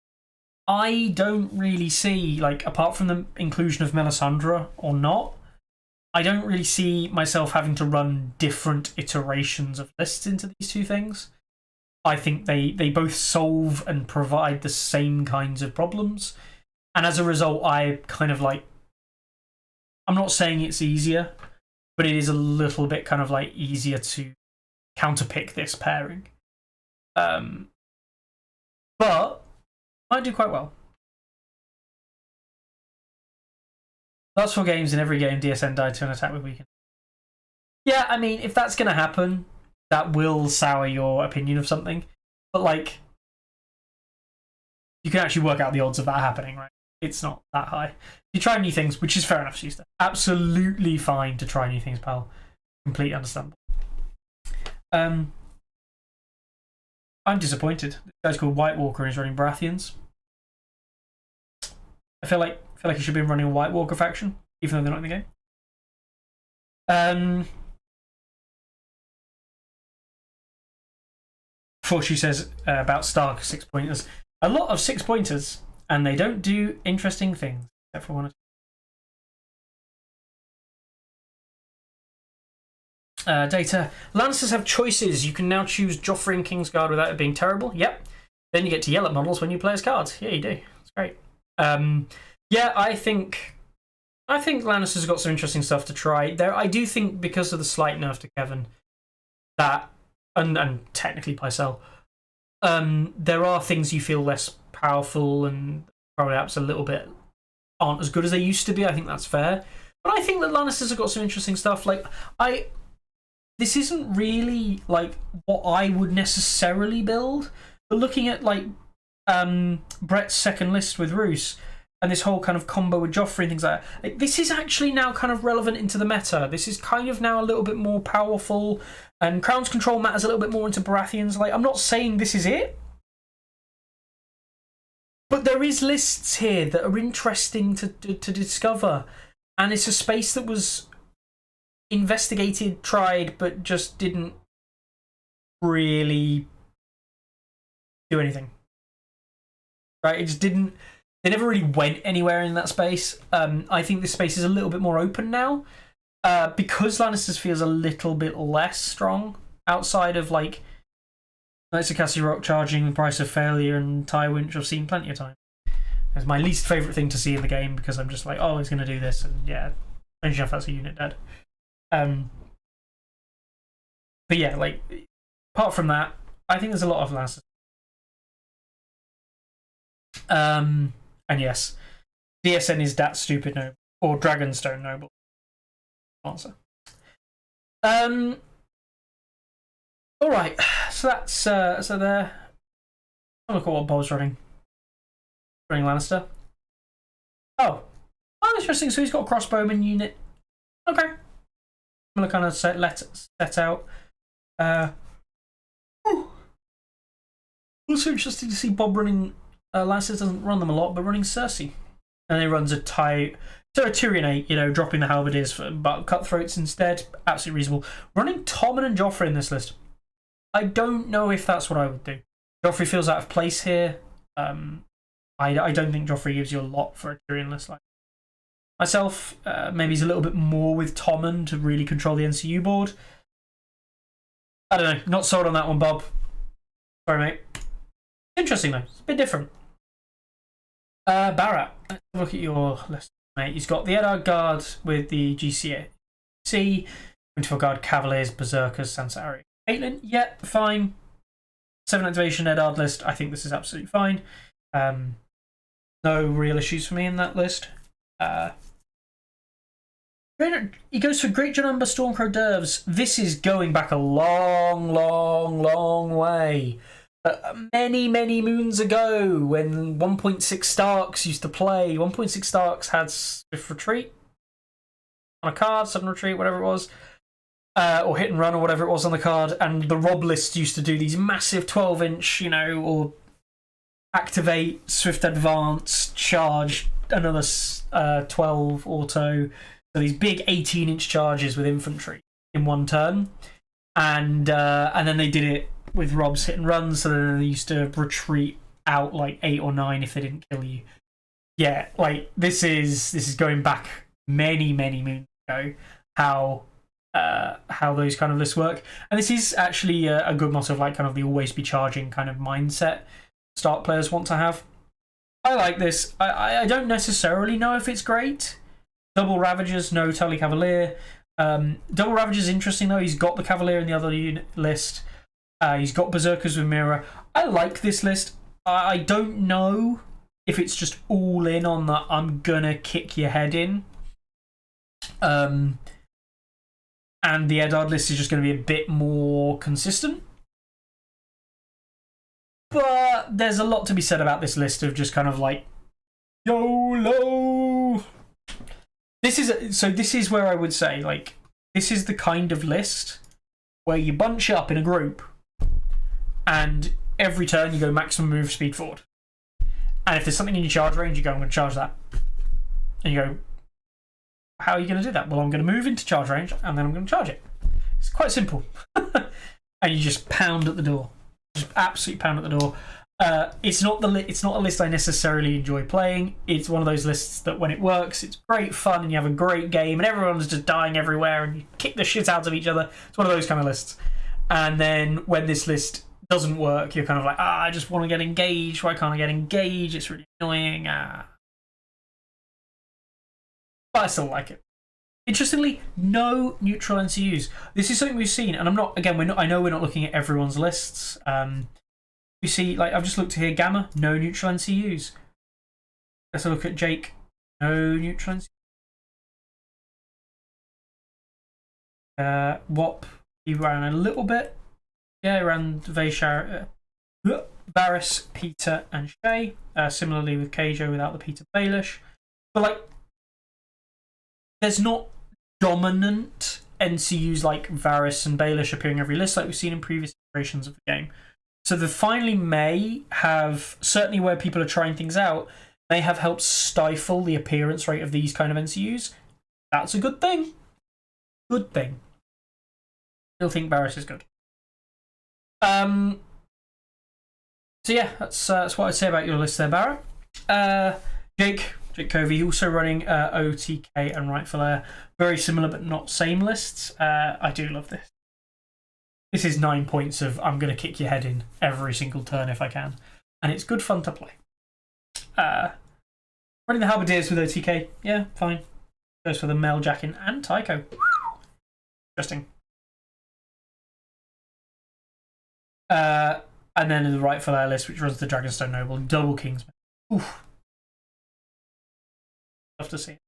I don't really see, like, apart from the inclusion of Melisandre or not, I don't really see myself having to run different iterations of lists into these two things. I think they both solve and provide the same kinds of problems. And as a result, I kind of like... I'm not saying it's easier, but it is a little bit kind of like easier to counterpick this pairing. But I do quite well. Last 4 games, in every game, DSN died to an attack with weakened. Yeah, I mean, if that's going to happen, that will sour your opinion of something. But, like, you can actually work out the odds of that happening, right? It's not that high. You try new things, which is fair enough, Schuster. Absolutely fine to try new things, pal. Completely understandable. I'm disappointed. This guy's called White Walker and he's running Baratheons. I feel like he should be running a White Walker faction, even though they're not in the game. Before she says about Stark 6-pointers, a lot of 6-pointers, and they don't do interesting things, except for one or two. Data. Lannisters have choices. You can now choose Joffrey and Kingsguard without it being terrible. Yep. Then you get to yell at models when you play as cards. Yeah, you do. It's great. Yeah, I think Lannisters have got some interesting stuff to try. I do think because of the slight nerf to Kevin, that and technically Pycelle, there are things you feel less powerful and perhaps a little bit aren't as good as they used to be. I think that's fair. But I think that Lannisters have got some interesting stuff. Like this isn't really like what I would necessarily build, but looking at like Brett's second list with Roose and this whole kind of combo with Joffrey and things like that, like, this is actually now kind of relevant into the meta. This is kind of now a little bit more powerful, and Crown's Control matters a little bit more into Baratheons. Like, I'm not saying this is it, but there is lists here that are interesting to discover, and it's a space that was investigated, tried, but just didn't really do anything. Right? It just didn't. They never really went anywhere in that space. I think this space is a little bit more open now, because Lannisters feels a little bit less strong outside of like Knights of Cassie Rock charging the price of failure and Ty Winch I've seen plenty of time. It's my least favourite thing to see in the game because I'm just like, oh, he's going to do this, and yeah, strange enough, that's a unit dead. But yeah, like, apart from that, I think there's a lot of Lannisters. And yes, DSN is that stupid noble, or Dragonstone noble. Answer. All right, so that's so there. Look at what Bob's running. Running Lannister. Oh, interesting. So he's got a crossbowman unit. Okay. I'm gonna kind of set out. Also interesting to see Bob running. Lannister doesn't run them a lot, but running Cersei, and he runs a Tyrion 8, you know, dropping the halberdiers for cutthroats instead. Absolutely reasonable. Running Tommen and Joffrey in this list, I don't know if that's what I would do. Joffrey feels out of place here. I don't think Joffrey gives you a lot for a Tyrion list like myself. Maybe he's a little bit more with Tommen to really control the NCU board. I don't know. Not sold on that one, Bob. Sorry, mate. Interesting though. It's a bit different. Barat. Let's look at your list, mate. He's got the Eddard Guard with the GCA. 24 Guard Cavaliers, Berserkers, Sansa Arya. Caitlyn, yeah, fine. 7 activation Eddard list. I think this is absolutely fine. No real issues for me in that list. He goes for Great Janumba Stormcrow Dervs. This is going back a long, long, long way. Many, many moons ago, when 1.6 Starks used to play, 1.6 Starks had Swift Retreat on a card, Sudden Retreat, whatever it was. or hit and run or whatever it was on the card, and the Rob list used to do these massive 12-inch, you know, or activate, swift advance, charge, another 12 auto. So these big 18-inch charges with infantry in one turn, and then they did it with Rob's hit and run. So then they used to retreat out like 8 or 9 if they didn't kill you. Yeah, like this is going back many moons ago. How those kind of lists work, and this is actually a good motto of like kind of the always be charging kind of mindset start players want to have. I like this. I don't necessarily know if it's great. Double Ravagers, no Tully Cavalier. Double Ravagers interesting though. He's got the Cavalier in the other unit list. He's got Berserkers with Mirror. I like this list. I don't know if it's just all in on the I'm gonna kick your head in. And the Ard List is just going to be a bit more consistent. But there's a lot to be said about this list of just kind of like YOLO. This is where I would say, like, this is the kind of list where you bunch up in a group and every turn you go maximum move speed forward. And if there's something in your charge range, you go, I'm going to charge that. And you go, how are you going to do that? Well, I'm going to move into charge range and then I'm going to charge it. It's quite simple. And you just pound at the door. Just absolutely pound at the door. It's not a list I necessarily enjoy playing. It's one of those lists that when it works, it's great fun and you have a great game and everyone's just dying everywhere and you kick the shit out of each other. It's one of those kind of lists. And then when this list doesn't work, you're kind of like, I just want to get engaged. Why can't I get engaged? It's really annoying. But I still like it. Interestingly, no neutral NCUs. This is something we've seen, and I know we're not looking at everyone's lists. We see, like, I've just looked here, Gamma, no neutral NCUs. Let's look at Jake, no neutral NCUs. WOP, he ran a little bit. Yeah, he ran Vaishar, Varys, Peter, and Shay. Similarly with Keijo without the Peter Baelish. But, like, there's not dominant NCUs like Varys and Baelish appearing every list like we've seen in previous iterations of the game. So the finally may have, certainly where people are trying things out, may have helped stifle the appearance rate of these kind of NCUs. That's a good thing. Good thing. Still think Varys is good. So yeah, that's what I'd say about your list there, Barat. Jake Covey, also running OTK and Rightful Heir. Very similar but not same lists. I do love this. This is 9 points of I'm going to kick your head in every single turn if I can. And it's good fun to play. Running the Halberdiers with OTK. Yeah, fine. Goes for the Mel Jackin and Tycho. Interesting. And then in the Rightful Heir list, which runs the Dragonstone Noble, double Kingsman. Oof. Love to see it.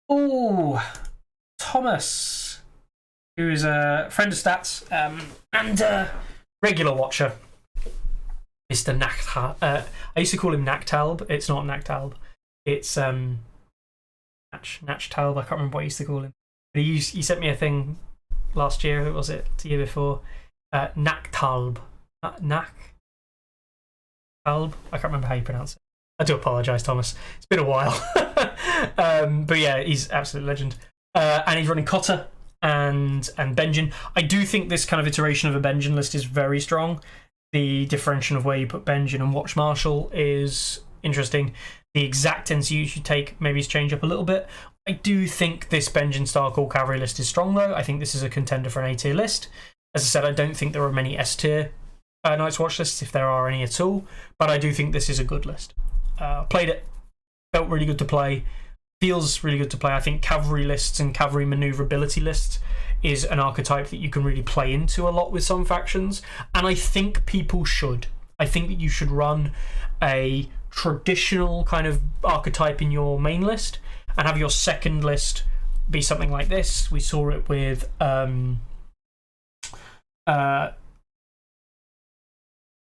Ooh, Thomas, who is a friend of Stats and regular watcher. Mr. Nachtalb. I used to call him Nachtalb. It's not Nachtalb. It's Nachtalb. I can't remember what I used to call him. But he sent me a thing last year. Was it the year before? Nachtalb. Nachtalb. I can't remember how you pronounce it. I do apologise, Thomas. It's been a while. But yeah, he's absolute legend. And he's running Cotter and Benjen. I do think this kind of iteration of a Benjen list is very strong. The differentiation of where you put Benjen and Watch Marshal is interesting. The exact NCUs you take maybe is change up a little bit. I do think this Benjen style core cavalry list is strong though. I think this is a contender for an A tier list. As I said, I don't think there are many S tier Night's Watch lists, if there are any at all. But I do think this is a good list. Played it, felt really good to play, feels really good to play. I think cavalry lists and cavalry maneuverability lists is an archetype that you can really play into a lot with some factions, and I think people should. I think that you should run a traditional kind of archetype in your main list and have your second list be something like this. We saw it with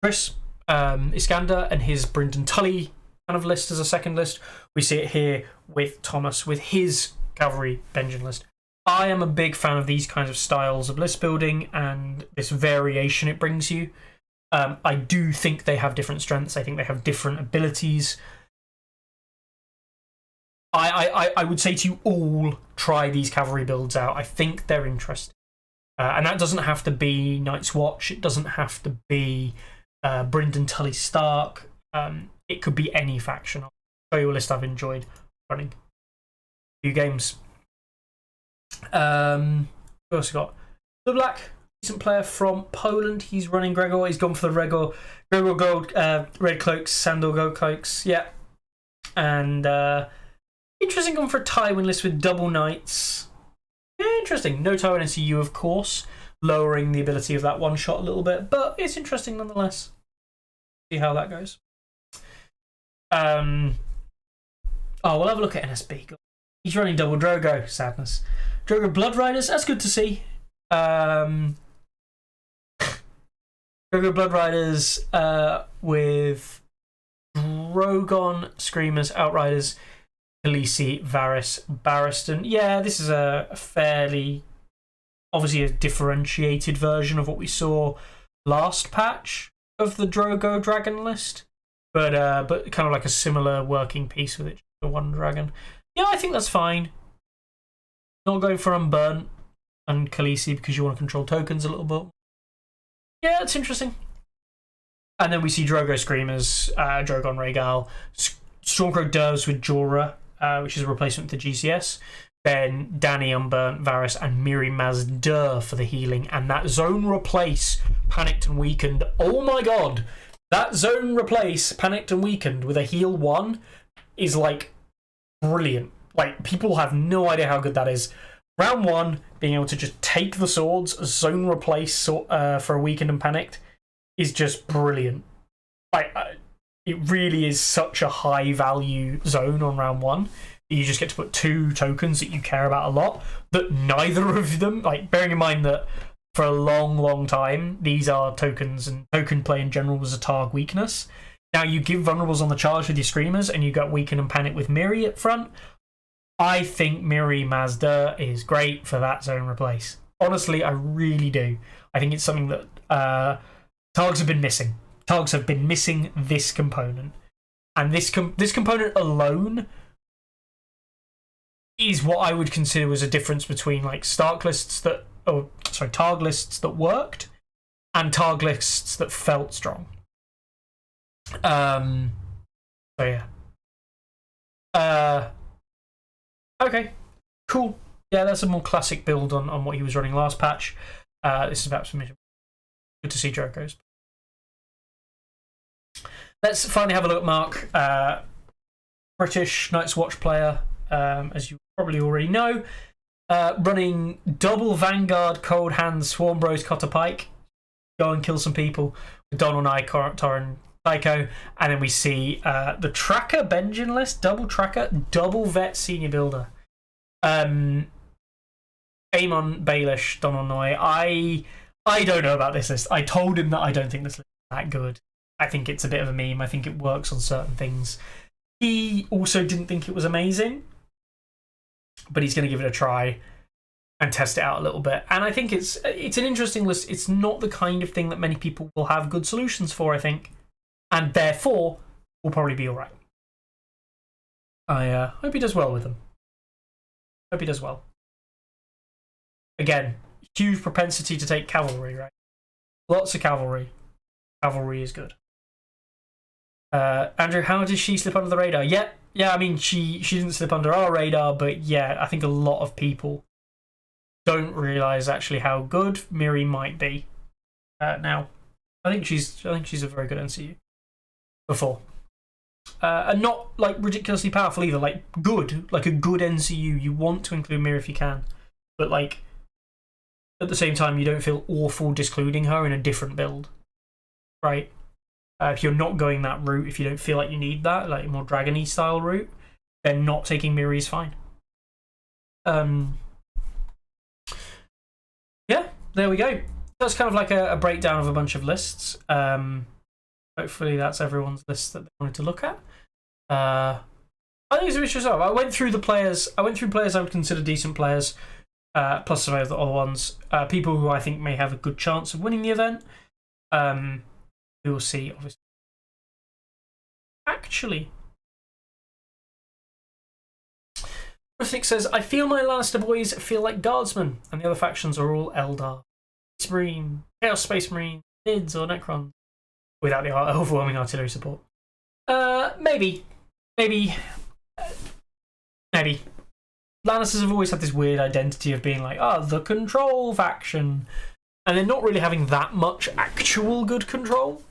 Chris Iskander and his Brynden Tully kind of list as a second list. We see it here with Thomas with his cavalry Benjen list. I am a big fan of these kinds of styles of list building and this variation it brings you. I do think they have different strengths. I think they have different abilities. I would say to you all, try these cavalry builds out. I think they're interesting. And that doesn't have to be Night's Watch. It doesn't have to be Brynden Tully Stark. It could be any faction. I'll show you a list I've enjoyed running. A few games. Who else got? The Black, decent player from Poland. He's running Gregor. He's gone for the Gregor gold, red cloaks, sandal gold cloaks. Yeah. And interesting, going for a Tywin list with double knights. Yeah, interesting. No Tywin NCU, of course, lowering the ability of that one shot a little bit, but it's interesting nonetheless. See how that goes. Oh, we'll have a look at NSB. He's running double Drogo. Sadness. Drogo Blood Riders. That's good to see. Drogo Blood Riders with Drogon, Screamers, Outriders, Khaleesi, Varys, Barristan. Yeah, this is a fairly, obviously a differentiated version of what we saw last patch of the Drogo dragon list, but kind of like a similar working piece with it, the one dragon. Yeah, I think that's fine. Not going for Unburnt and Khaleesi because you want to control tokens a little bit. Yeah, it's interesting. And then we see Drogo Screamers, Drogon Rhaegal, Stormcrow Doves with Jorah, which is a replacement for GCS. Then Dany Unburnt, Varys, and Miri Mazdur for the healing. And that zone replace, Panicked and Weakened. Oh my god! That zone replace, Panicked and Weakened with a heal 1 is like brilliant. Like, people have no idea how good that is. Round 1, being able to just take the swords, zone replace for a Weakened and Panicked is just brilliant. It really is such a high value zone on round 1. You just get to put 2 tokens that you care about a lot, that neither of them, like, bearing in mind that for a long time these are tokens and token play in general was a Targ weakness. Now you give vulnerables on the charge with your Screamers and you got Weaken and Panic with Miri at front. I think Miri Mazdur is great for that zone replace. Honestly, I really do. I think it's something that Targs have been missing. Targs have been missing this component. And this component alone is what I would consider was a difference between like Targ lists that worked and Targ lists that felt strong. So yeah. Okay, cool. Yeah, that's a more classic build on what he was running last patch. This is perhaps good to see Drogo's. Let's finally have a look at Mark. British Night's Watch player, as you probably already know. Running double Vanguard, Cold Hands, Swarm Bros, Cotter Pike. Go and kill some people with Donald, Torrin, Psycho. And then we see the Tracker Benjen list, double Tracker, double Vet Senior Builder. Aemon, Baelish, Donald Noy. I don't know about this list. I told him that I don't think this list is that good. I think it's a bit of a meme. I think it works on certain things. He also didn't think it was amazing, but he's going to give it a try and test it out a little bit. And I think it's an interesting list. It's not the kind of thing that many people will have good solutions for, I think, and therefore will probably be all right. I hope he does well with them. Hope he does well. Again, huge propensity to take cavalry, right? Lots of cavalry. Cavalry is good. Andrew, how did she slip under the radar? Yeah, I mean, she didn't slip under our radar, but yeah, I think a lot of people don't realise actually how good Miri might be now. I think she's a very good NCU. Before. And not like ridiculously powerful either, like good, like a good NCU. You want to include Miri if you can, but like at the same time, you don't feel awful discluding her in a different build, right? If you're not going that route, if you don't feel like you need that, like a more dragon-y style route, then not taking Miri is fine. Yeah, there we go. That's kind of like a breakdown of a bunch of lists. Hopefully that's everyone's list that they wanted to look at. I think it's interesting. I went through players I would consider decent players. plus some of the other ones. People who I think may have a good chance of winning the event. We will see, obviously. Actually, Rithik says, I feel my Lannister boys feel like guardsmen, and the other factions are all Eldar. Space Marine, Chaos Space Marine, Nids or Necrons, without the overwhelming artillery support. Maybe. Lannisters have always had this weird identity of being like, the control faction, and then not really having that much actual good control,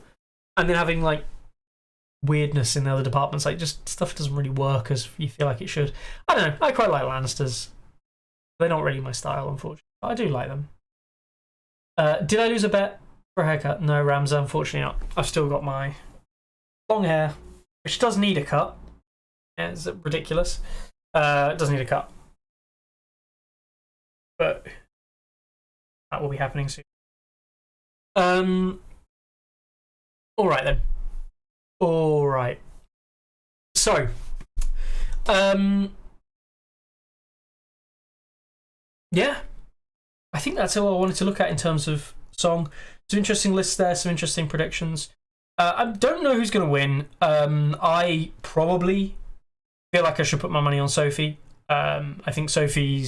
and then having like weirdness in the other departments. Like, just stuff doesn't really work as you feel like it should. I don't know. I quite like Lannisters. They're not really my style, unfortunately. I do like them. Did I lose a bet for a haircut? No, Ramza, unfortunately not. I've still got my long hair, which does need a cut. Yeah, it's ridiculous. It does need a cut. But that will be happening soon. All right then. All right. So, yeah, I think that's all I wanted to look at in terms of song. Some interesting lists there, some interesting predictions. I don't know who's going to win. I probably feel like I should put my money on Sophie. I think Sophie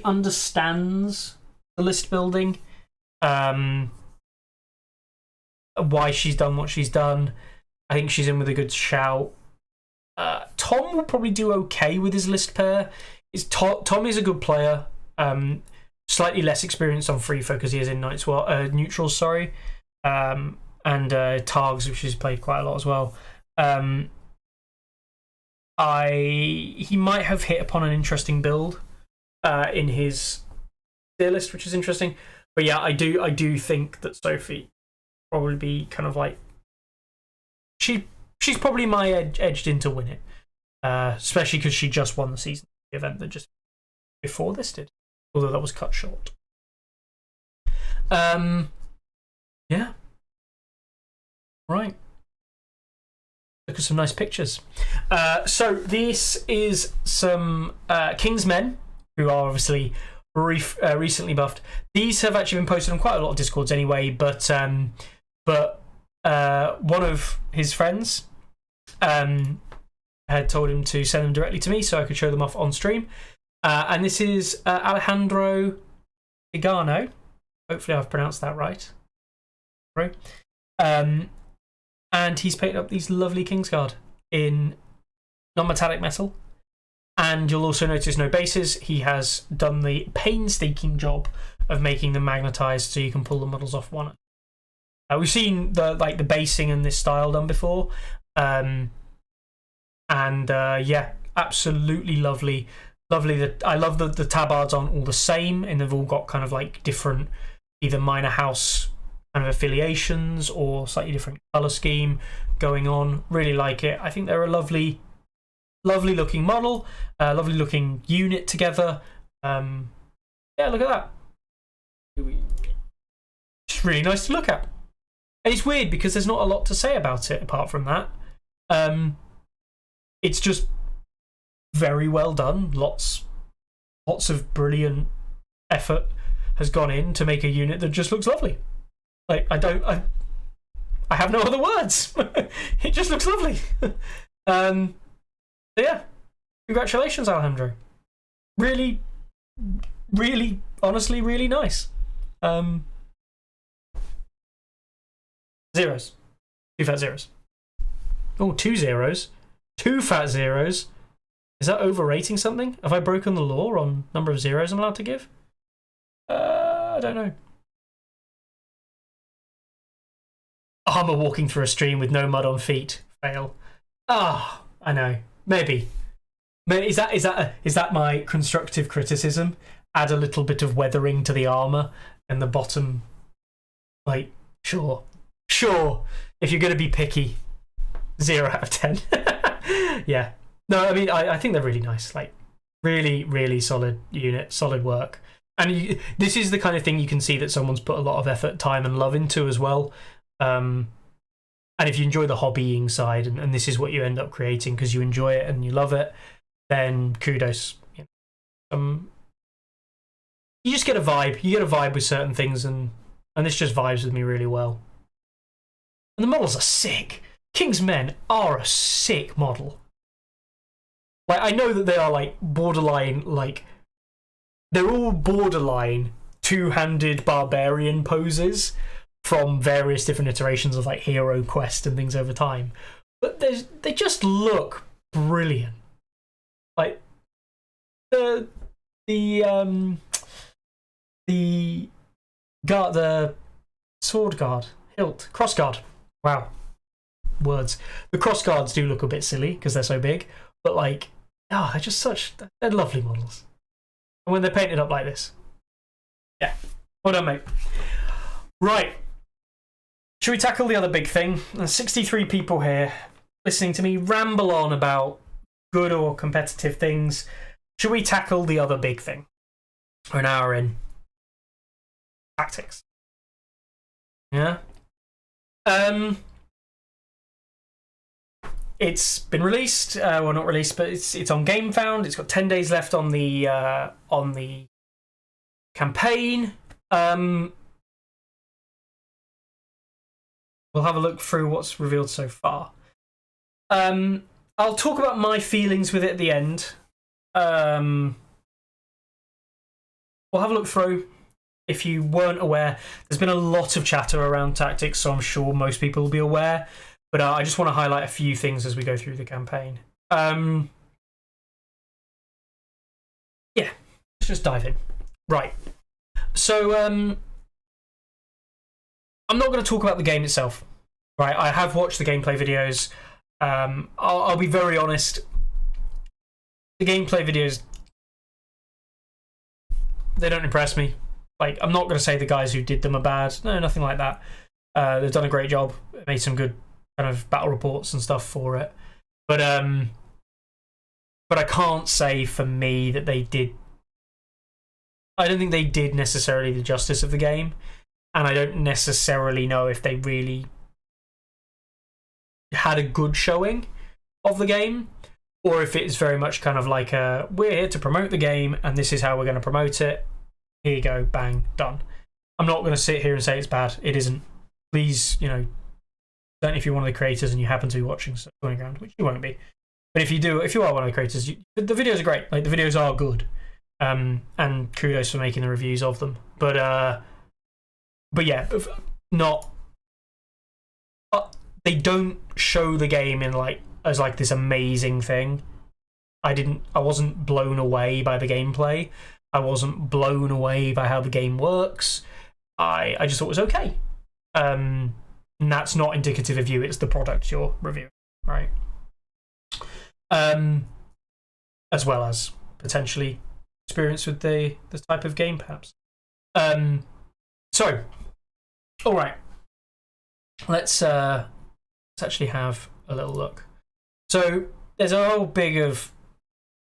understands the list building, why she's done what she's done. I think she's in with a good shout. Tom will probably do okay with his list pair. Tom is a good player. Slightly less experienced on free focus he is in neutrals, sorry. And Targs, which he's played quite a lot as well. He might have hit upon an interesting build in his tier list, which is interesting. But yeah, I do think that Sophie probably be kind of like she's probably my edged in to win it, especially because she just won the season event that just before this did, although that was cut short. Yeah, right. Look at some nice pictures. So this is some King's Men, who are obviously recently buffed. These have actually been posted on quite a lot of Discords anyway, but one of his friends had told him to send them directly to me so I could show them off on stream. And this is Alejandro Igano. Hopefully I've pronounced that right. And he's painted up these lovely Kingsguard in non-metallic metal. And you'll also notice no bases. He has done the painstaking job of making them magnetized so you can pull the models off one. We've seen the basing in this style done before. Yeah, absolutely lovely. Lovely. I love the tabards aren't all the same, and they've all got kind of like different, either minor house kind of affiliations or slightly different color scheme going on. Really like it. I think they're a lovely looking model, lovely looking unit together. Yeah, look at that. It's really nice to look at. And it's weird because there's not a lot to say about it apart from that. It's just very well done. Lots of brilliant effort has gone in to make a unit that just looks lovely. Like, I have no other words. It just looks lovely. So yeah, congratulations, Alejandro. Really, honestly, really nice. Zeros. 2 fat zeros. Oh, 2 zeros. 2 fat zeros. Is that overrating something? Have I broken the law on number of zeros I'm allowed to give? I don't know. Armor walking through a stream with no mud on feet. Fail. Ah, I know. Maybe. Is that my constructive criticism? Add a little bit of weathering to the armor and the bottom. Like, sure. If you're going to be picky, 0 out of 10. Yeah. No, I mean, I think they're really nice. Like, really solid unit, solid work. And this is the kind of thing you can see that someone's put a lot of effort, time, and love into as well. And if you enjoy the hobbying side, and this is what you end up creating because you enjoy it and you love it, then kudos. you just get a vibe. You get a vibe with certain things, and this just vibes with me really well. And the models are sick. King's Men are a sick model. Like, I know that they are like borderline, like they're all borderline two-handed barbarian poses from various different iterations of like Hero Quest and things over time, but they just look brilliant. Like the sword guard, hilt, cross guard. Wow, words. The cross guards do look a bit silly because they're so big, but like, oh, they're lovely models. And when they're painted up like this, yeah, well done, mate. Right, should we tackle the other big thing? There's 63 people here listening to me ramble on about good or competitive things. Should we tackle the other big thing? We're an hour in. Tactics. Yeah. It's been released. Well, not released, but it's on GameFound. It's got 10 days left on the campaign. We'll have a look through what's revealed so far. I'll talk about my feelings with it at the end. We'll have a look through. If you weren't aware, there's been a lot of chatter around tactics, so I'm sure most people will be aware. But I just want to highlight a few things as we go through the campaign. Yeah, let's just dive in. Right. So, I'm not going to talk about the game itself. Right, I have watched the gameplay videos. I'll be very honest. The gameplay videos, they don't impress me. Like, I'm not going to say the guys who did them are bad. No, nothing like that. They've done a great job. Made some good kind of battle reports and stuff for it. But I can't say for me that they did. I don't think they did necessarily the justice of the game, and I don't necessarily know if they really had a good showing of the game, or if it's very much kind of like we're here to promote the game and this is how we're going to promote it. Here you go, bang, done. I'm not going to sit here and say it's bad. It isn't. Please, certainly if you're one of the creators and you happen to be watching Tourney Ground, which you won't be, but if you are one of the creators, the videos are great. Like, the videos are good, and kudos for making the reviews of them. But yeah, not. They don't show the game as this amazing thing. I wasn't blown away by the gameplay. I wasn't blown away by how the game works. I just thought it was okay. And that's not indicative of you, it's the product you're reviewing, right? As well as potentially experience with the type of game, perhaps. So, all right. Let's actually have a little look. So there's a whole big of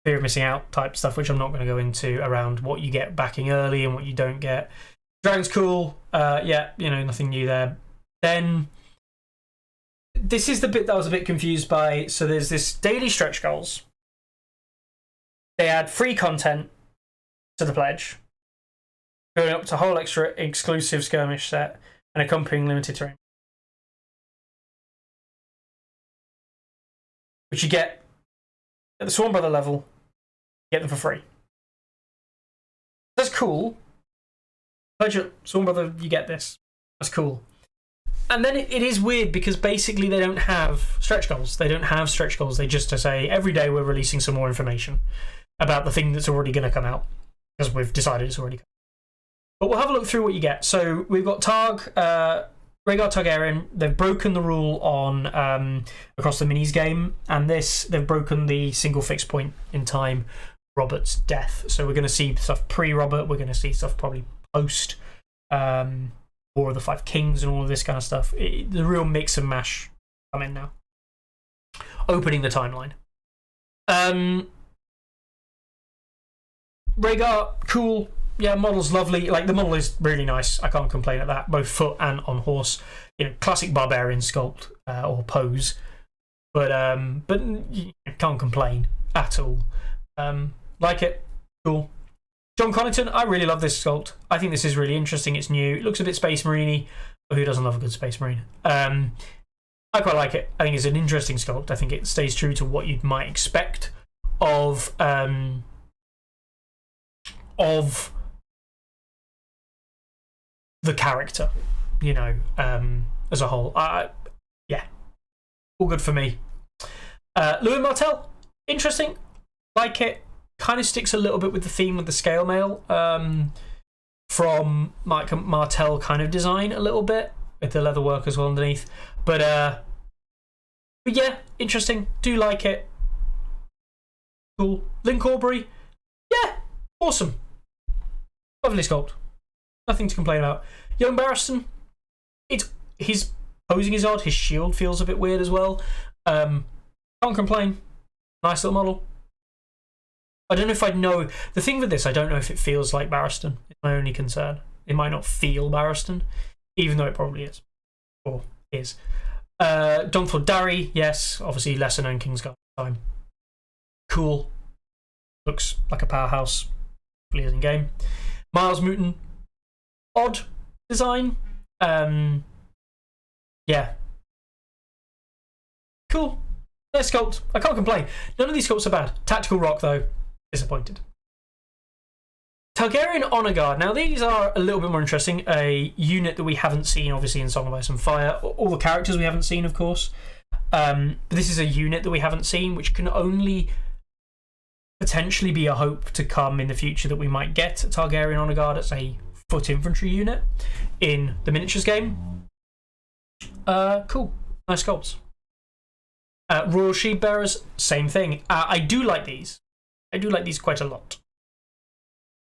fear of missing out type stuff, which I'm not going to go into, around what you get backing early and what you don't get. Dragon's cool. Yeah, nothing new there. Then this is the bit that I was a bit confused by. So there's this daily stretch goals. They add free content to the pledge, going up to a whole extra exclusive skirmish set and accompanying limited terrain, which you get at the Sworn Brother level. You get them for free. That's cool. Pledge it, Sworn Brother, you get this. That's cool. And then it is weird because basically they don't have stretch goals. They don't have stretch goals. They just say every day we're releasing some more information about the thing that's already going to come out because we've decided it's already come out. But we'll have a look through what you get. So we've got Targ, Rhaegar Targaryen. They've broken the rule on across the minis game, and they've broken the single fixed point in time Robert's death. So we're going to see stuff pre-Robert. We're going to see stuff probably post War of the Five Kings and all of this kind of stuff. The real mix and mash come in now. Opening the timeline. Rhaegar, cool. Yeah, model's lovely. Like, the model is really nice. I can't complain at that. Both foot and on horse. Classic barbarian sculpt or pose. But you can't complain at all. Like it. Cool. John Connaughton, I really love this sculpt. I think this is really interesting. It's new. It looks a bit Space Marine-y, but who doesn't love a good Space Marine? I quite like it. I think it's an interesting sculpt. I think it stays true to what you might expect of the character, you know, as a whole. Yeah, all good for me. Louis Martel, interesting. Like it. Kind of sticks a little bit with the theme of the scale mail from Mike Martel kind of design a little bit with the leather work as well underneath. But yeah, interesting. Do like it. Cool. Link Aubrey, yeah, awesome. Lovely sculpt. Nothing to complain about. Young Barristan, his posing is odd. His shield feels a bit weird as well. Can't complain. Nice little model. I don't know if I'd know. The thing with this, I don't know if it feels like Barristan. It's my only concern. It might not feel Barristan, even though it probably is. Or is. Donford Darry, yes. Obviously, lesser known Kingsguard time. Cool. Looks like a powerhouse. Hopefully is in game. Miles Mooton. Odd design. Yeah. Cool. Nice sculpt. I can't complain. None of these sculpts are bad. Tactical Rock, though. Disappointed. Targaryen Honor Guard. Now, these are a little bit more interesting. A unit that we haven't seen, obviously, in Song of Ice and Fire. All the characters we haven't seen, of course. But this is a unit that we haven't seen, which can only potentially be a hope to come in the future that we might get a Targaryen Honor Guard as a foot infantry unit in the miniatures game. Cool. Nice sculpts. Royal Sheep Bearers, same thing. I do like these. I do like these quite a lot.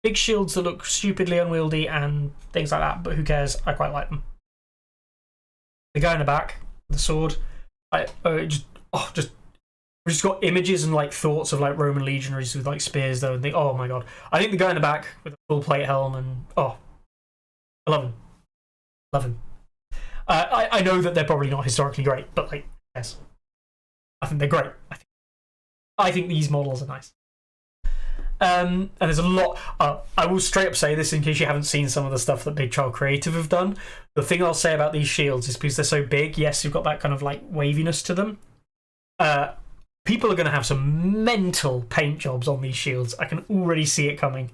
Big shields that look stupidly unwieldy and things like that, but who cares? I quite like them. The guy in the back, the sword, just got images and like thoughts of like Roman legionaries with like spears though, and think, oh my god. I think the guy in the back with a full plate helm and I love him. Love him. I know that they're probably not historically great, but like, yes. I think they're great. I think these models are nice. And there's a lot. I will straight up say this in case you haven't seen some of the stuff that Big Child Creative have done. The thing I'll say about these shields is because they're so big, yes, you've got that kind of like waviness to them. People are going to have some mental paint jobs on these shields. I can already see it coming.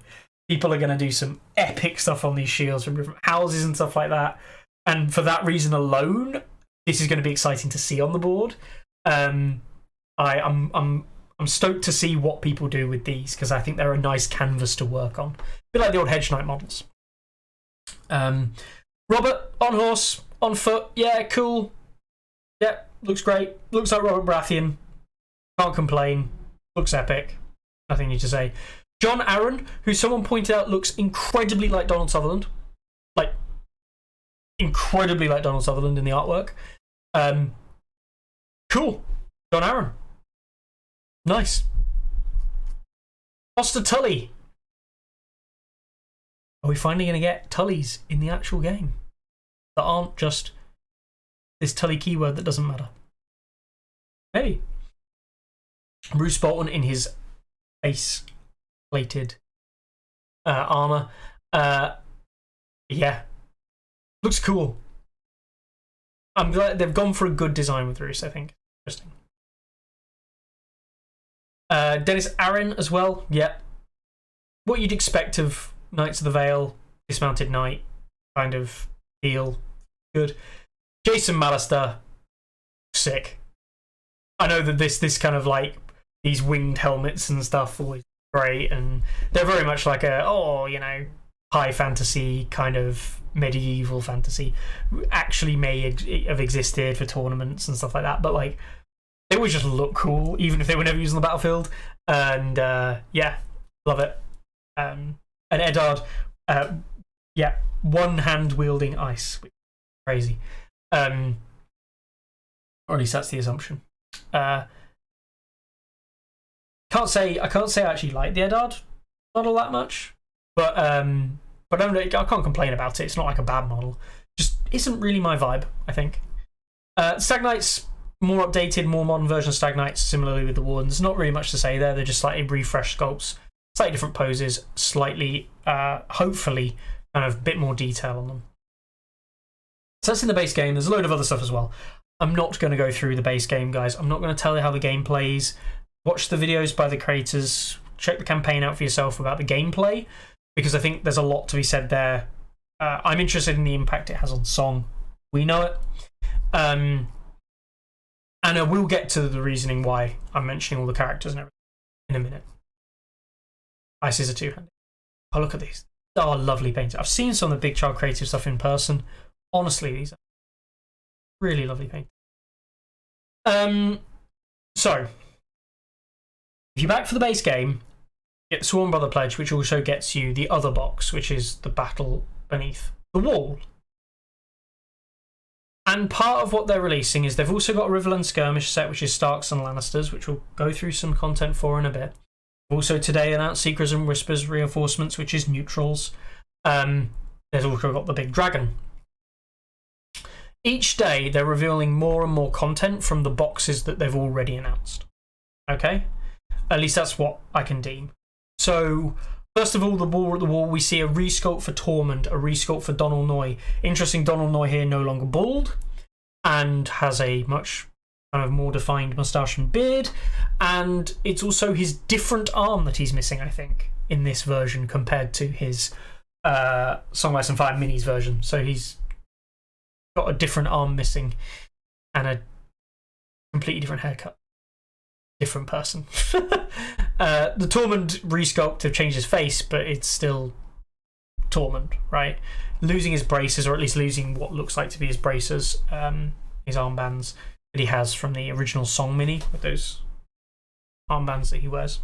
People are going to do some epic stuff on these shields from different houses and stuff like that. And for that reason alone, this is going to be exciting to see on the board. I'm stoked to see what people do with these because I think they're a nice canvas to work on. A bit like the old Hedge Knight models. Robert, on horse, on foot, yeah, cool. Yeah, looks great. Looks like Robert Baratheon. Can't complain. Looks epic. Nothing new to say. John Aaron, who someone pointed out looks incredibly like Donald Sutherland. Like, incredibly like Donald Sutherland in the artwork. Cool. John Aaron. Nice. Foster Tully. Are we finally going to get Tullys in the actual game that aren't just this Tully keyword that doesn't matter? Maybe. Bruce Bolton in his face-plated armour. Yeah. Looks cool. I'm glad they've gone for a good design with Roose, I think. Interesting. Dennis Aaron as well. Yeah. What you'd expect of Knights of the Vale, dismounted knight kind of deal. Good. Jason Mallister, sick. I know that this kind of like these winged helmets and stuff always great, and they're very much like high fantasy kind of medieval fantasy. Actually may have existed for tournaments and stuff like that, but like they always just look cool, even if they were never used on the battlefield. And yeah, love it. And Eddard, yeah, one hand wielding ice, which is crazy. Or at least that's the assumption. I can't say I actually like the Eddard model that much, but I can't complain about it. It's not like a bad model. Just isn't really my vibe, I think. Stag Knights, more updated, more modern version of Stag Knights, similarly with the Wardens. Not really much to say there. They're just slightly refreshed sculpts. slightly different poses, slightly, hopefully, kind of a bit more detail on them. So that's in the base game. There's a load of other stuff as well. I'm not going to go through the base game, guys. I'm not going to tell you how the game plays. Watch the videos by the creators. Check the campaign out for yourself about the gameplay, because I think there's a lot to be said there. I'm interested in the impact it has on song. We know it. And I will get to the reasoning why I'm mentioning all the characters and everything in a minute. Ice is a two-handed. Oh, look at these. They are lovely painted. I've seen some of the Big Child Creative stuff in person. Honestly, these are really lovely painted. So, if you're back for the base game, get the Sworn Brother Pledge, which also gets you the other box, which is the Battle Beneath the Wall. And part of what they're releasing is they've also got a Riverland Skirmish set, which is Starks and Lannisters, which we'll go through some content for in a bit. Also today announced Seekers and Whispers Reinforcements, which is neutrals. There's also got the Big Dragon. Each day they're revealing more and more content from the boxes that they've already announced. Okay? At least that's what I can deem. So, first of all, the War at the Wall, we see a resculpt for Tormund, a resculpt for Donal Noy. Interesting, Donal Noy here no longer bald and has a much kind of more defined moustache and beard. And it's also his different arm that he's missing, I think, in this version compared to his Song of Ice and Fire Minis version. So he's got a different arm missing and a completely different haircut. Different person. The Tormund resculpt have changed his face, but it's still Tormund, right? Losing his braces, or at least losing what looks like to be his braces, his armbands that he has from the original Song Mini, with those armbands that he wears.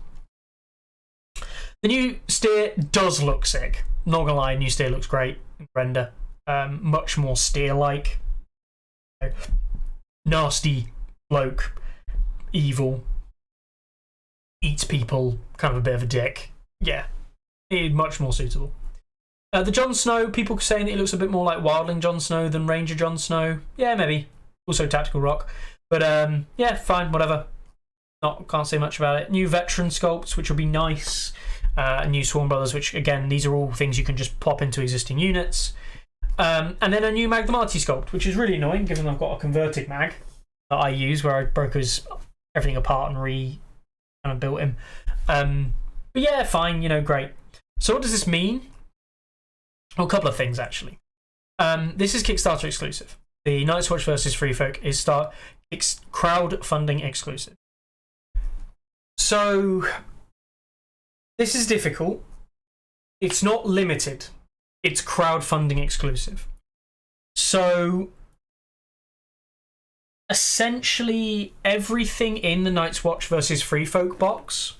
The new steer does look sick. Not gonna lie, new steer looks great in render. Much more steer-like. Nasty bloke, evil, eats people, kind of a bit of a dick. Yeah, much more suitable. The Jon Snow, people saying that he looks a bit more like Wildling Jon Snow than Ranger Jon Snow. Yeah, maybe. Also Tactical Rock. But yeah, fine, whatever. Can't say much about it. New Veteran sculpts, which will be nice. New Sworn Brothers, which, again, these are all things you can just pop into existing units. And then a new Mag the Marty sculpt, which is really annoying, given I've got a converted Mag that I use, where I broke everything apart and kind of built him. But yeah, fine, great. So what does this mean? Well, a couple of things, actually. This is Kickstarter exclusive. The Night's Watch versus Free Folk is crowdfunding exclusive. So this is difficult. It's not limited. It's crowdfunding exclusive. So essentially everything in the Night's Watch versus Free Folk box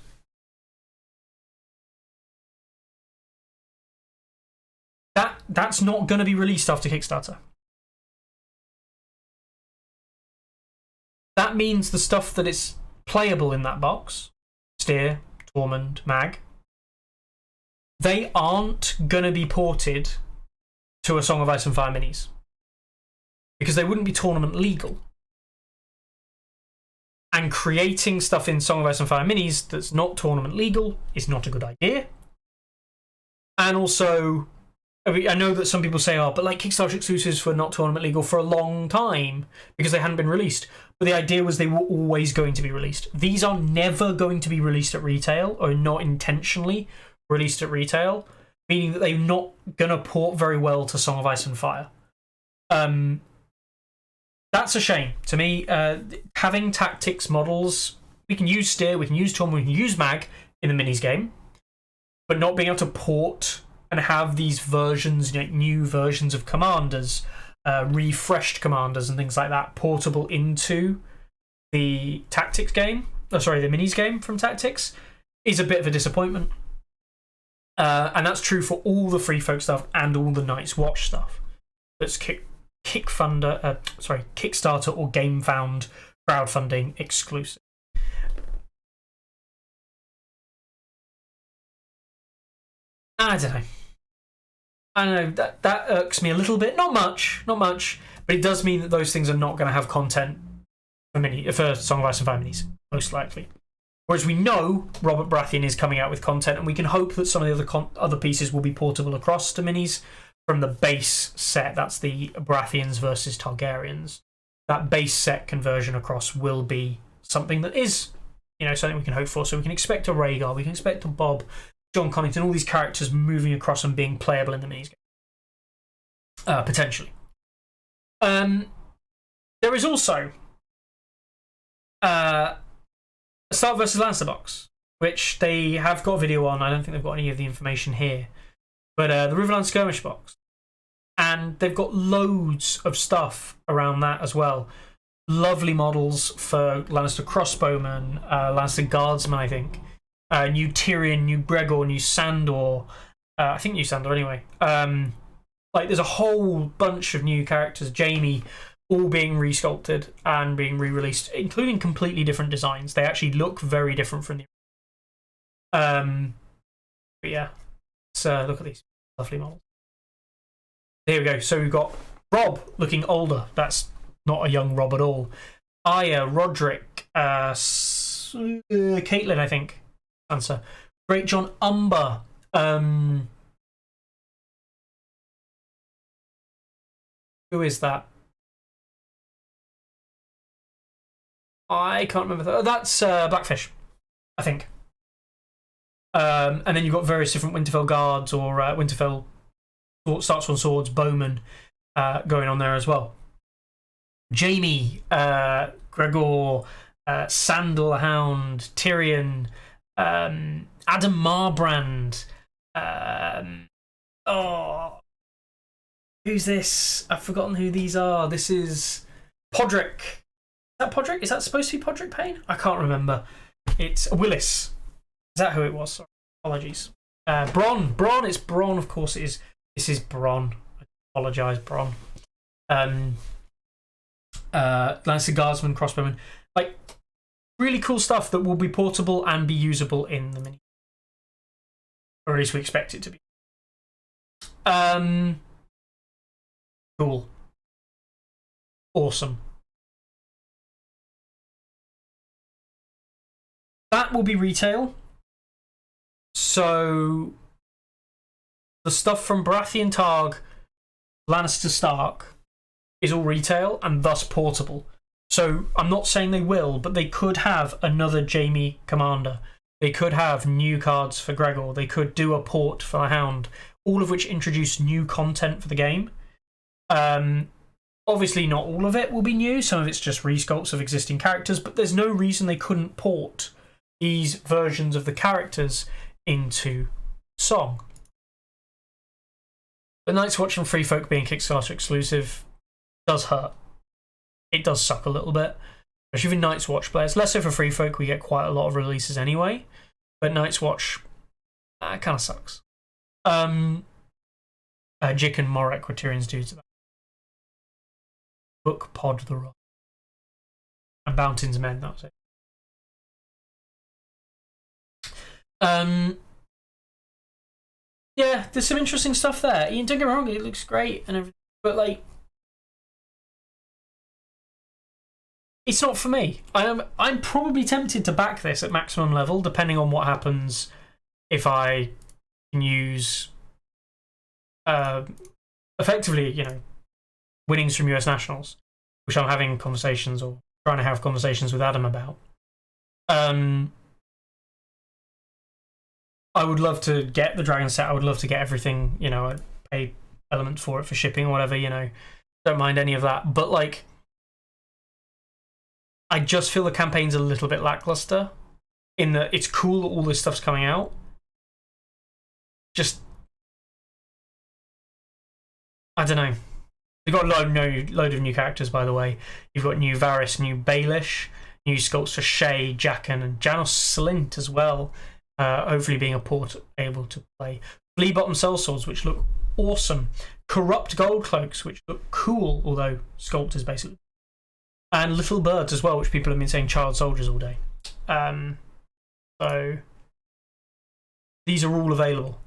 that's not going to be released after Kickstarter. That means the stuff that is playable in that box, Steer, Tormund, Mag, they aren't going to be ported to a Song of Ice and Fire Minis, because they wouldn't be tournament legal. And creating stuff in Song of Ice and Fire Minis that's not tournament legal is not a good idea. And also, I know that some people say, but like Kickstarter exclusives were not tournament legal for a long time because they hadn't been released. But the idea was they were always going to be released. These are never going to be released at retail, or not intentionally released at retail, meaning that they're not going to port very well to Song of Ice and Fire. That's a shame to me. Having tactics models, we can use Steer, we can use Tormund, we can use Mag in the minis game, but not being able to port and have these versions, new versions of commanders, refreshed commanders and things like that, portable into the tactics game, the minis game from Tactics, is a bit of a disappointment. And that's true for all the Free Folk stuff and all the Night's Watch stuff. That's Kickstarter or GameFound crowdfunding exclusive. I don't know. That irks me a little bit. Not much, but it does mean that those things are not going to have content for Song of Ice and Fire Minis, most likely. Whereas we know Robert Baratheon is coming out with content, and we can hope that some of the other pieces will be portable across to minis from the base set. That's the Baratheons versus Targaryens. That base set conversion across will be something that is, something we can hope for. So we can expect a Rhaegar, we can expect a Bob, John Connington, all these characters moving across and being playable in the minis. Potentially. There is also a Stark versus Lannister box, which they have got a video on. I don't think they've got any of the information here. But the Riverland Skirmish box. And they've got loads of stuff around that as well. Lovely models for Lannister Crossbowmen, Lannister Guardsmen, I think. New Tyrion, new Gregor, new Sandor. I think new Sandor anyway. There's a whole bunch of new characters. Jaime, all being resculpted and being re-released, including completely different designs. They actually look very different from the. But yeah, so look at these lovely models. There we go. So we've got Rob looking older. That's not a young Rob at all. Arya, Roderick, Caitlin, I think. Answer. Great John Umber. Who is that? I can't remember that. That's Blackfish, I think. And then you've got various different Winterfell guards or Winterfell Starks on Swords, bowmen going on there as well. Jaime, Gregor, Sandal Hound, Tyrion, Adam Marbrand. Who's this? I've forgotten who these are. This is Podrick. Is that Podrick? Is that supposed to be Podrick Payne? I can't remember. It's Willis. Is that who it was? Sorry. Apologies. Bronn. Bronn. It's Bronn. Of course it is. This is Bronn. I apologise, Bronn. Lannister Guardsman, Crossbowman. Really cool stuff that will be portable and be usable in the mini. Or at least we expect it to be. Cool. Awesome. That will be retail. So the stuff from Baratheon Targ, Lannister Stark is all retail and thus portable. So I'm not saying they will, but they could have another Jaime Commander. They could have new cards for Gregor. They could do a port for the Hound, all of which introduce new content for the game. Obviously, not all of it will be new. Some of it's just resculpts of existing characters, but there's no reason they couldn't port these versions of the characters into Song. The Night's Watch and Free Folk being Kickstarter exclusive does hurt. It does suck a little bit, especially for Night's Watch players. Less so for Free Folk, we get quite a lot of releases anyway, but Night's Watch kind of sucks. Jick and Morek were Tyrion's dudes. Book Pod the Rock. And Bountain's Men, that was it. Yeah, there's some interesting stuff there. Ian, don't get me wrong, it looks great and everything, but it's not for me. I'm probably tempted to back this at maximum level, depending on what happens if I can use effectively, winnings from US Nationals, which I'm having conversations or trying to have conversations with Adam about. I would love to get the Dragon set. I would love to get everything, I pay element for it for shipping or whatever, Don't mind any of that. But, I just feel the campaign's a little bit lackluster in that it's cool that all this stuff's coming out. Just, I don't know. You've got a load of new characters, by the way. You've got new Varys, new Baelish, new sculpts for Shay, Jaqen, and Janos Slint as well. Hopefully being a port able to play. Flea Bottom Sellswords, which look awesome. Corrupt Gold Cloaks, which look cool, although sculpt is basically. And Little Birds as well, which people have been saying child soldiers all day. So these are all available.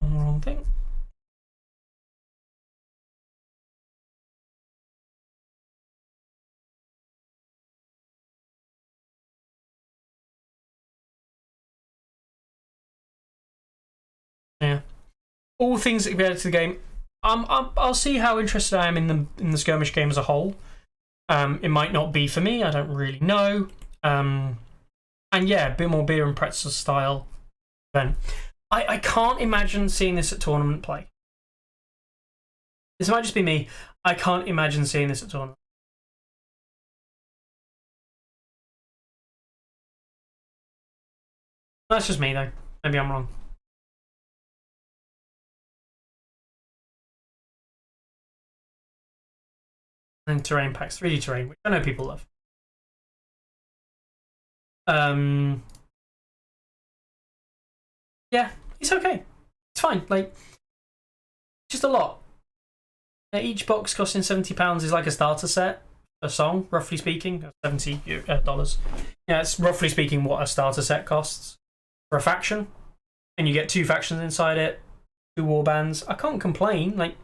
Wrong thing. all things related to the game, I'll see how interested I am in the skirmish game as a whole. It might not be for me. I don't really know. And yeah, a bit more beer and pretzel style event. I can't imagine seeing this at tournament play. This might just be me. I can't imagine seeing this at tournament. That's just me, though. Maybe I'm wrong. And terrain packs, 3D terrain, which I know people love. Yeah, it's okay. It's fine. Like, just a lot. Each box costing £70 is like a starter set, a song, roughly speaking, $70. Yeah, it's roughly speaking what a starter set costs for a faction, and you get 2 factions inside it, 2 warbands. I can't complain. Like,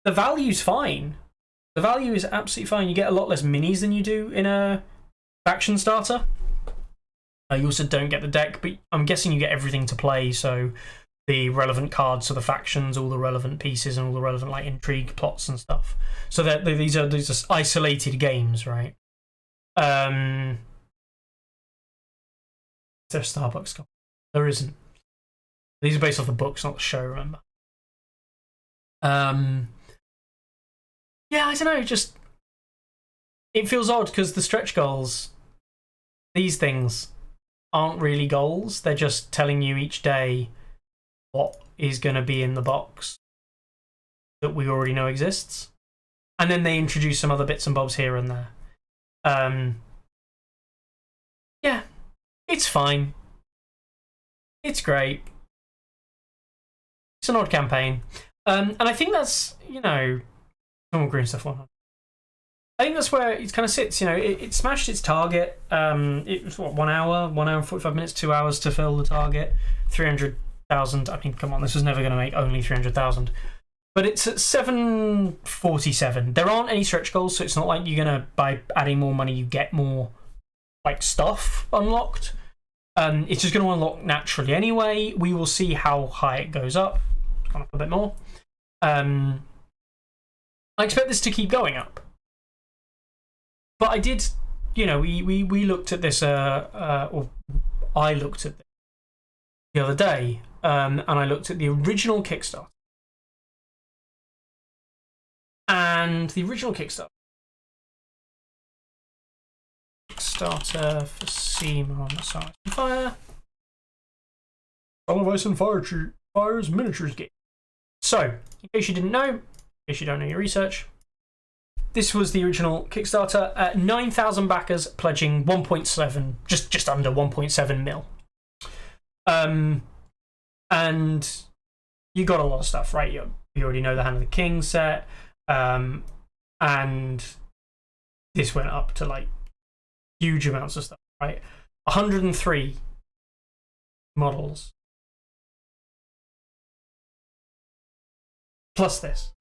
the value's fine. The value is absolutely fine. You get a lot less minis than you do in a faction starter. You also don't get the deck, but I'm guessing you get everything to play, so the relevant cards for the factions, all the relevant pieces, and all the relevant like intrigue plots and stuff. So that these are isolated games, right? Is there a Starbucks copy? There isn't. These are based off the books, not the show, remember? Yeah, I don't know, just it feels odd because the stretch goals, these things aren't really goals. They're just telling you each day what is going to be in the box that we already know exists. And then they introduce some other bits and bobs here and there. Yeah, it's fine. It's great. It's an odd campaign. And I think that's, you know, normal green stuff on. I think that's where it kind of sits. You know, it smashed its target. It was what, 1 hour and 45 minutes, 2 hours to fill the target. 300,000. I mean, come on, this was never going to make only 300,000. But it's at 747. There aren't any stretch goals, so it's not like you're gonna by adding more money you get more like stuff unlocked. It's just going to unlock naturally anyway. We will see how high it goes up. Gone up a bit more. I expect this to keep going up. But I did, you know, we looked at this, or I looked at this the other day, and I looked at the original Kickstarter. And the original Kickstarter for Seamer on the side. Fire. All of Ice and Fire's miniatures game. So, in case you didn't know, in case you don't know your research, this was the original Kickstarter at 9,000 backers pledging 1.7, just under 1.7 mil. And you got a lot of stuff, right? You already know the Hand of the King set, and this went up to like huge amounts of stuff, right? 103 models. Plus this.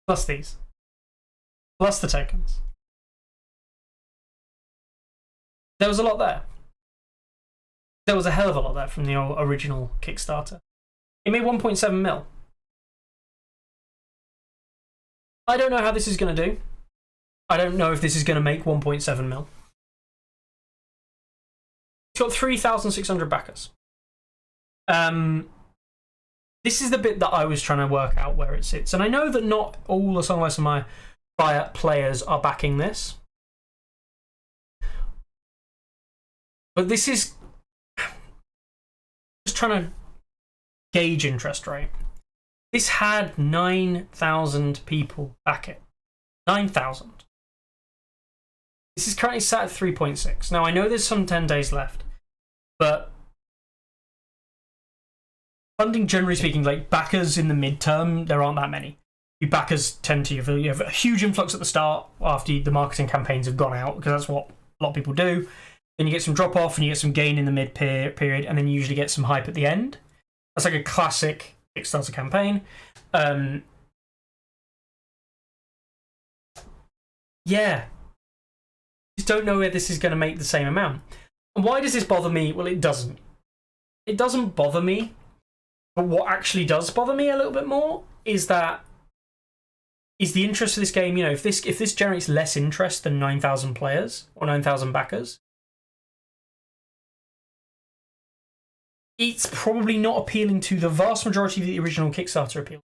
Plus these. Plus the tokens. There was a lot there. There was a hell of a lot there from the original Kickstarter. It made 1.7 mil. I don't know how this is going to do. I don't know if this is going to make 1.7 mil. It's got 3,600 backers. This is the bit that I was trying to work out where it sits. And I know that not all the Song of Ice and Fire players are backing this. But this is just trying to gauge interest, right? This had 9,000 people back it. 9,000. This is currently sat at 3.6. Now, I know there's some 10 days left, but funding, generally speaking, like backers in the midterm, there aren't that many. Your backers tend to, you have a huge influx at the start after the marketing campaigns have gone out, because that's what a lot of people do. Then you get some drop off and you get some gain in the mid period, and then you usually get some hype at the end. That's like a classic Kickstarter campaign. Yeah. Just don't know where this is going to make the same amount. And why does this bother me? Well, it doesn't. It doesn't bother me But what actually does bother me a little bit more is the interest of this game. You know, if this generates less interest than 9,000 players or 9,000 backers, it's probably not appealing to the vast majority of the original Kickstarter appeal,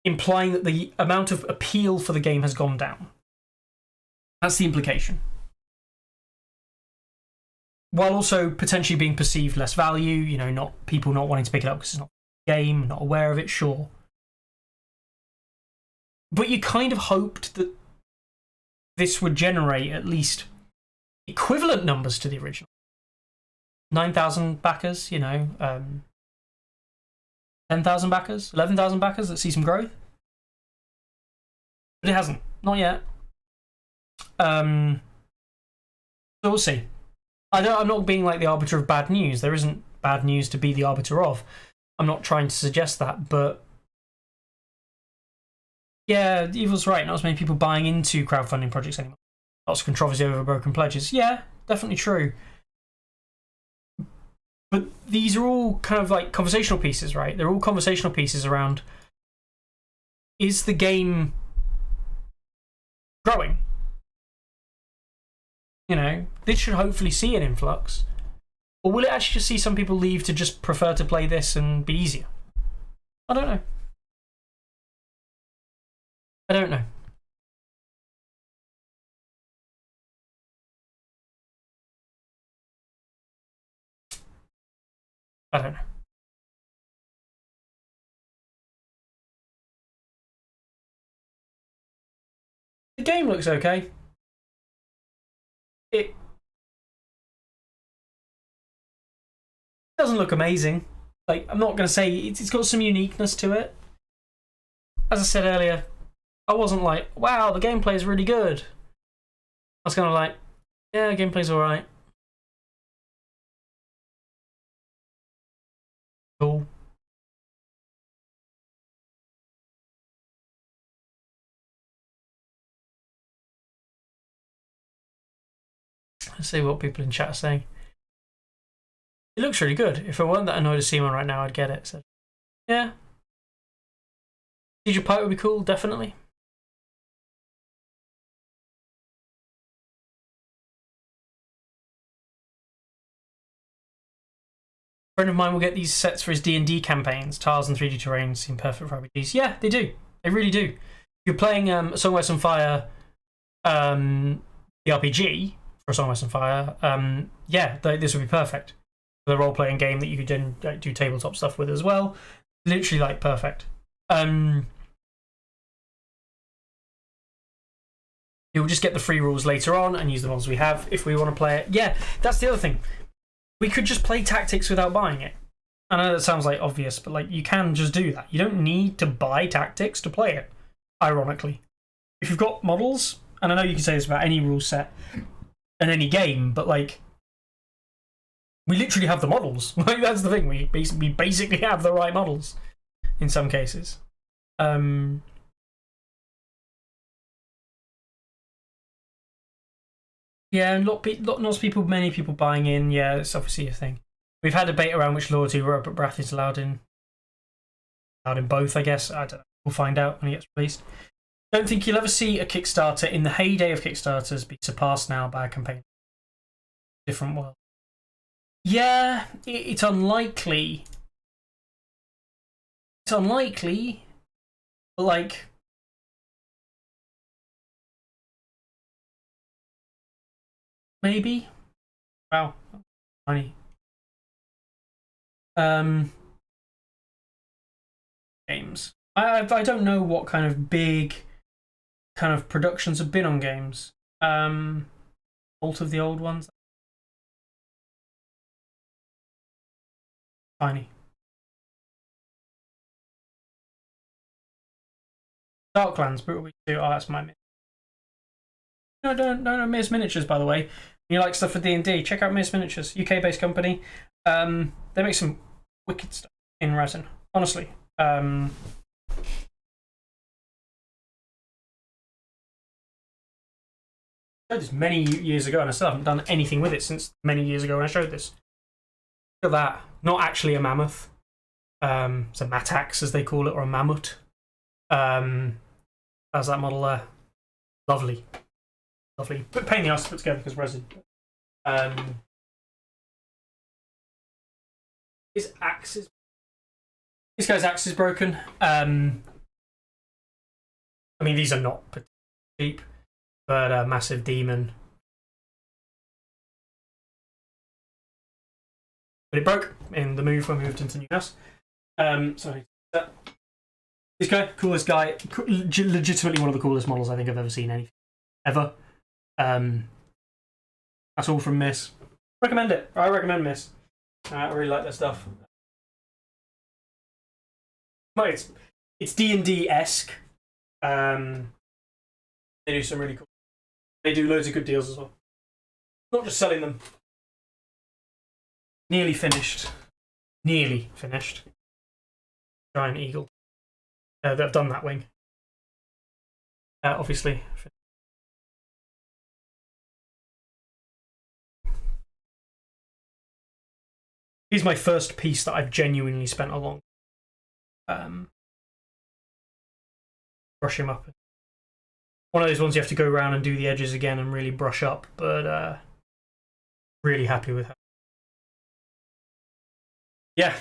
implying that the amount of appeal for the game has gone down. That's the implication. While also potentially being perceived less value, you know, people not wanting to pick it up because it's not a game, not aware of it, sure. But you kind of hoped that this would generate at least equivalent numbers to the original. 9,000 backers, you know, 10,000 backers, 11,000 backers that see some growth. But it hasn't. Not yet. So we'll see. I'm not being like the arbiter of bad news. There isn't bad news to be the arbiter of. I'm not trying to suggest that, but yeah, Evil's right. Not as many people buying into crowdfunding projects anymore. Lots of controversy over broken pledges. Yeah, definitely true. But these are all kind of like conversational pieces, right? They're all conversational pieces around, is the game growing? You know, this should hopefully see an influx. Or will it actually just see some people leave to just prefer to play this and be easier? I don't know. I don't know. I don't know. The game looks okay. It doesn't look amazing. Like, I'm not going to say it's got some uniqueness to it. As I said earlier, I wasn't like, wow, the gameplay is really good. I was kind of like, yeah, gameplay's alright. Cool. Let's see what people in chat are saying. It looks really good. If I weren't that annoyed to see one right now, I'd get it. So, yeah. DJ Pipe would be cool, definitely. A friend of mine will get these sets for his D&D campaigns. Tiles and 3D terrain seem perfect for RPGs. Yeah, they do. They really do. If you're playing A Song of Ice and Fire, the RPG for A Song of Ice and Fire, yeah, this would be perfect. For the role-playing game that you could then do tabletop stuff with as well. Literally, like, perfect. You'll just get the free rules later on and use the ones we have if we want to play it. Yeah, that's the other thing. We could just play Tactics without buying it. I know that sounds like obvious, but like you can just do that. You don't need to buy Tactics to play it, ironically. If you've got models, and I know you can say this about any rule set and any game, but like we literally have the models. Like that's the thing. We basically have the right models in some cases. Yeah, and many people buying in. Yeah, it's obviously a thing. We've had a debate around which loyalty Robert Brath is allowed in. Allowed in both, I guess. I don't know. We'll find out when he gets released. Don't think you'll ever see a Kickstarter in the heyday of Kickstarters be surpassed now by a campaign. Different world. Yeah, it's unlikely. It's unlikely, but like. Maybe. Wow. Funny. Games. I don't know what kind of big kind of productions have been on games. Bolt of the old ones. Tiny. Darklands, Brutal Week 2. Oh, that's my miss. No, Miss Miniatures, by the way. You like stuff for D&D, check out Miss Miniatures, UK-based company. They make some wicked stuff in resin, honestly. I showed this many years ago, and I still haven't done anything with it since many years ago when I showed this. Look at that. Not actually a mammoth. It's a Matax as they call it, or a Mammut. How's that model there? Lovely. Lovely. But pain in the ass to put together because resin. His axe is... This guy's axe is broken. I mean, these are not cheap, but a massive demon. But it broke in the move when we moved into the new house. So this guy, coolest guy, legitimately one of the coolest models I think I've ever seen anything ever. That's all from Miss. Recommend it. I recommend Miss. I really like their stuff. It's D&D-esque. They do some really cool. They do loads of good deals as well. Not just selling them. Nearly finished. Nearly finished. Giant eagle. They've done that wing. Obviously. Here's my first piece that I've genuinely spent a long brush him up. One of those ones you have to go around and do the edges again and really brush up, but really happy with how. Yeah.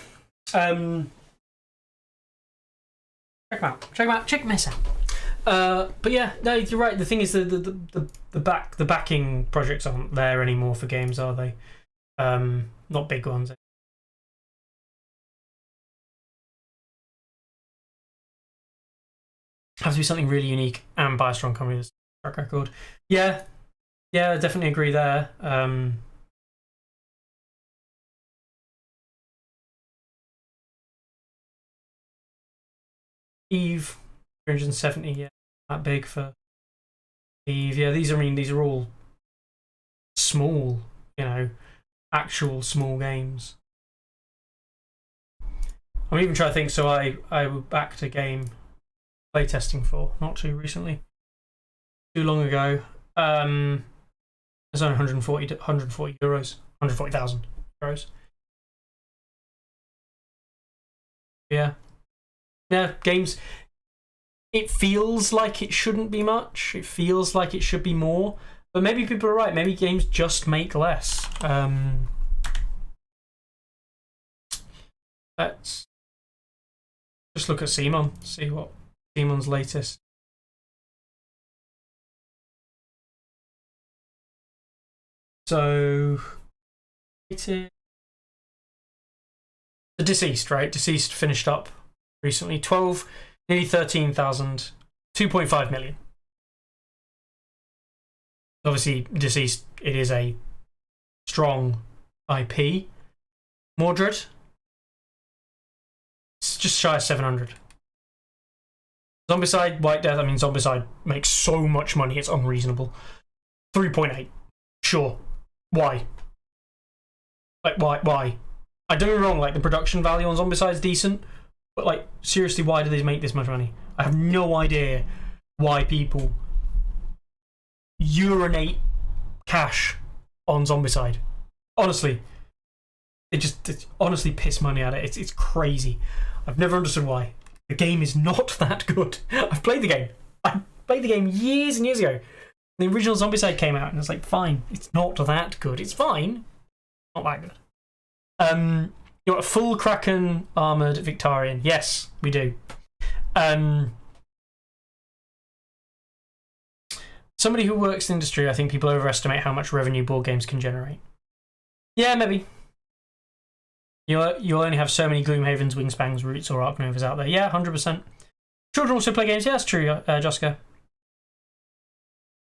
Check him out. Check him out. Check Miss out. But yeah, no, you're right. The thing is, the backing projects aren't there anymore for games, are they? Not big ones. Has to be something really unique and by a strong company with a track record. Yeah, I definitely agree there. Eve, 370, yeah, that big for Eve. Yeah, these are all small, actual small games. I'm even trying to think. So I backed a game playtesting for not too recently, too long ago. It's only 140 euros, 140,000 euros. Yeah, games. It feels like it shouldn't be much. It feels like it should be more. But maybe people are right. Maybe games just make less. Let's just look at Simon. See what Simon's latest. So it is the Deceased, right? Deceased finished up recently. 12, nearly 13,000, 2.5 million. Obviously, Deceased, it is a strong IP. Mordred, it's just shy of 700. Zombicide, White Death, I mean, Zombicide makes so much money, it's unreasonable. 3.8. Sure. Why? Like, why? I don't get me wrong, like, the production value on Zombicide is decent, but, like, seriously, why do they make this much money? I have no idea why people urinate cash on Zombicide. Honestly. It honestly piss money at it. It's crazy. I've never understood why. The game is not that good. I've played the game. I played the game years and years ago. The original Zombicide came out and it's like, fine, it's not that good. It's fine. Not that good. You want a full Kraken armoured Victarion? Yes, we do. Somebody who works in the industry, I think people overestimate how much revenue board games can generate. Yeah, maybe. You'll only have so many Gloomhavens, Wingspangs, Roots, or Arc Novas out there. Yeah, 100%. Children also play games. Yeah, that's true, Joska.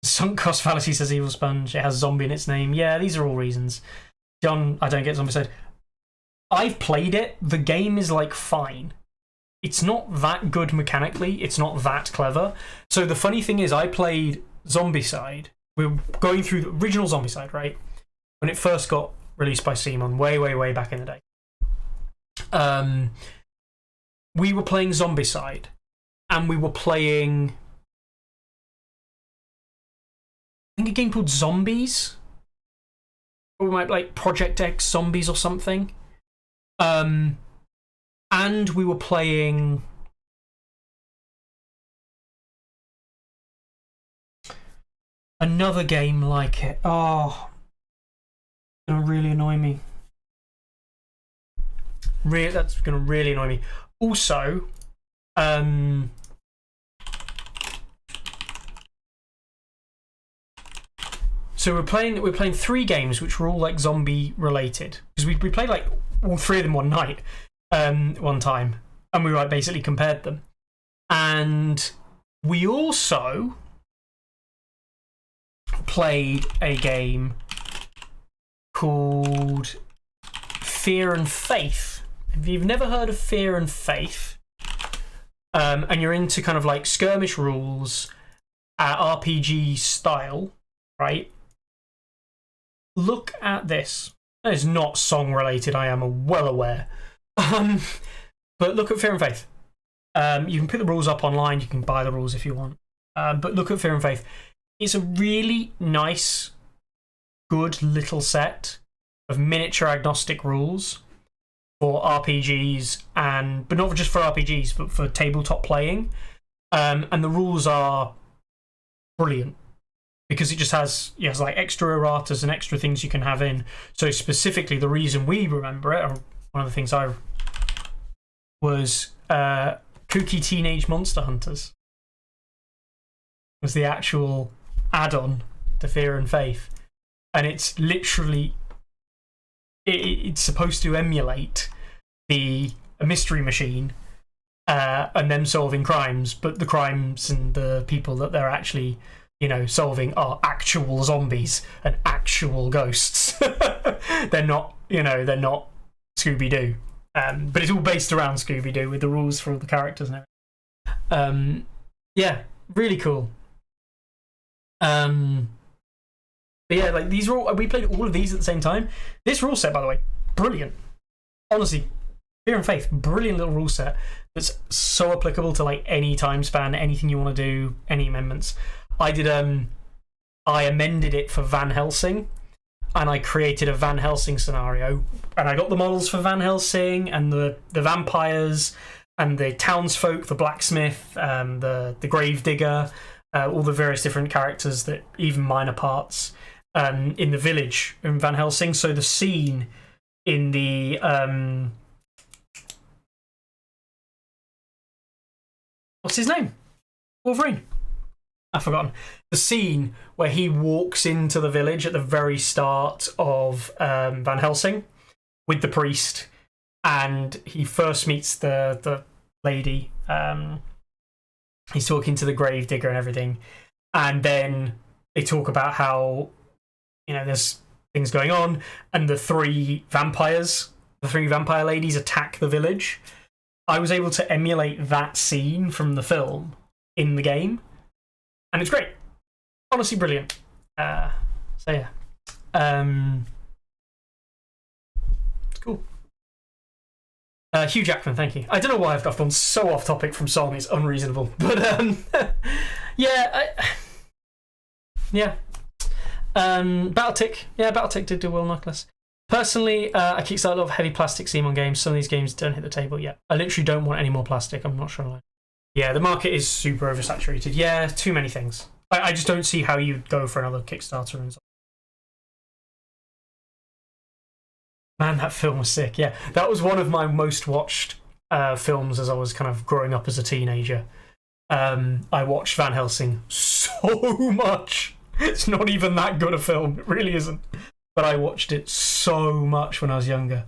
Sunk Cost Fallacy says Evil Sponge. It has zombie in its name. Yeah, these are all reasons. John, I don't get Zombie said. I've played it. The game is, like, fine. It's not that good mechanically. It's not that clever. So the funny thing is, I played Zombicide. We were going through the original Zombicide, right? When it first got released by Simon, way back in the day. We were playing Zombicide, and we were playing, I think, a game called Zombies, or we might like Project X Zombies or something. And and we were playing another game like it. Oh, it's gonna really annoy me. That's gonna really annoy me. Also, so we're playing 3 games which were all like zombie related, because we played like all 3 of them one night, one time, and we like basically compared them. And we also played a game called Fear and Faith. If you've never heard of Fear and Faith, and you're into kind of like skirmish rules, RPG style, right? Look at this. That is not song related, I am well aware. But look at Fear and Faith. You can pick the rules up online, you can buy the rules if you want. But look at Fear and Faith. It's a really nice, good little set of miniature agnostic rules for RPGs, but not just for RPGs, but for tabletop playing. And the rules are brilliant, because it just has like extra erratas and extra things you can have in. So specifically, the reason we remember it, or one of the things was Kooky Teenage Monster Hunters was the actual add-on to Fear and Faith, and it's literally it's supposed to emulate a mystery machine and them solving crimes, but the crimes and the people that they're actually solving are actual zombies and actual ghosts. They're not Scooby-Doo, but it's all based around Scooby-Doo with the rules for all the characters and everything. Yeah, really cool. But yeah, like these are all, we played all of these at the same time. This rule set, by the way, brilliant. Honestly, Fear and Faith, brilliant little rule set that's so applicable to like any time span, anything you want to do, any amendments. I amended it for Van Helsing, and I created a Van Helsing scenario, and I got the models for Van Helsing and the vampires and the townsfolk, the blacksmith, the gravedigger, all the various different characters, that even minor parts in the village in Van Helsing. So the scene in the what's his name? Wolverine. I've forgotten. The scene where he walks into the village at the very start of Van Helsing with the priest, and he first meets the lady. He's talking to the gravedigger and everything, and then they talk about how there's things going on, and the 3 vampire ladies attack the village. I was able to emulate that scene from the film in the game, and it's great. Honestly, brilliant. So yeah, it's cool. Hugh Jackman, thank you. I don't know why I've gone so off topic from song. It's unreasonable, but yeah, Battletic. Yeah, Battletic did do well, Nicholas. Personally, I kickstart a lot of heavy plastic seam on games. Some of these games don't hit the table yet. I literally don't want any more plastic. I'm not sure why. Yeah, the market is super oversaturated. Yeah, too many things. I just don't see how you'd go for another Kickstarter and so. Man, that film was sick. Yeah, that was one of my most watched films as I was kind of growing up as a teenager. I watched Van Helsing so much. It's not even that good a film. It really isn't. But I watched it so much when I was younger.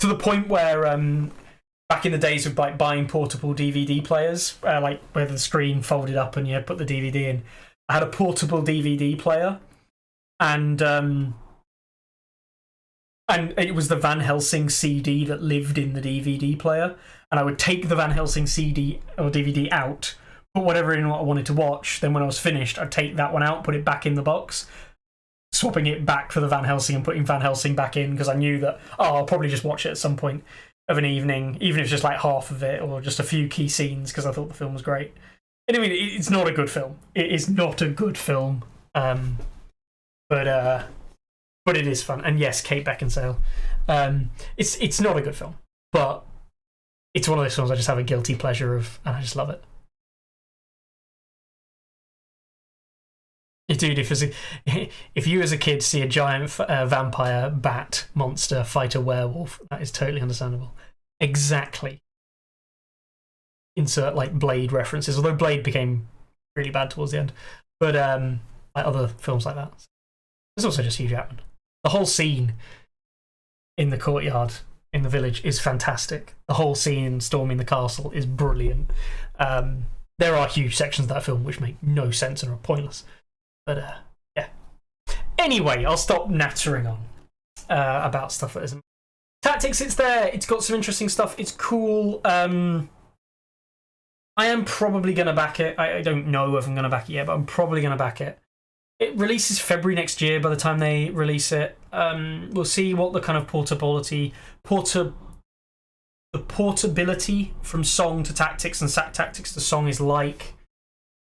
To the point where, back in the days of like buying portable DVD players, like where the screen folded up and you put the DVD in, I had a portable DVD player, and it was the Van Helsing CD that lived in the DVD player, and I would take the Van Helsing CD or DVD out, put whatever in what I wanted to watch, then when I was finished I'd take that one out, put it back in the box, swapping it back for the Van Helsing and putting Van Helsing back in, because I knew that I'll probably just watch it at some point of an evening, even if it's just like half of it or just a few key scenes, because I thought the film was great. And I mean, it's not a good film. It is not a good film, but it is fun. And yes, Kate Beckinsale. It's not a good film, but it's one of those films I just have a guilty pleasure of, and I just love it. Dude, if you as a kid see a giant vampire bat monster fight a werewolf, that is totally understandable. Exactly. Insert like Blade references, although Blade became really bad towards the end. But like other films like that. There's also just Hugh Jackman. The whole scene in the courtyard in the village is fantastic. The whole scene storming the castle is brilliant. There are huge sections of that film which make no sense and are pointless. But yeah. Anyway, I'll stop nattering on about stuff that isn't. Tactics, it's there. It's got some interesting stuff. It's cool. I am probably going to back it. I don't know if I'm going to back it yet, but I'm probably going to back it. It releases February next year by the time they release it. We'll see what the kind of portability from song to tactics and tactics to song is like.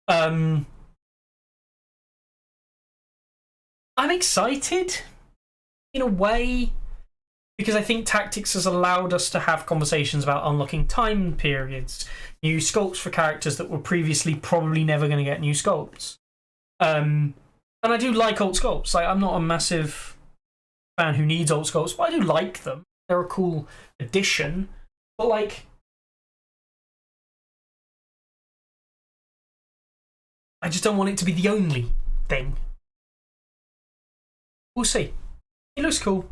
I'm excited in a way because I think tactics has allowed us to have conversations about unlocking time periods, new sculpts for characters that were previously probably never going to get new sculpts. And I do like alt sculpts. Like, I'm not a massive fan who needs alt sculpts, but I do like them. They're a cool addition. But like, I just don't want it to be the only thing. We'll see. It looks cool.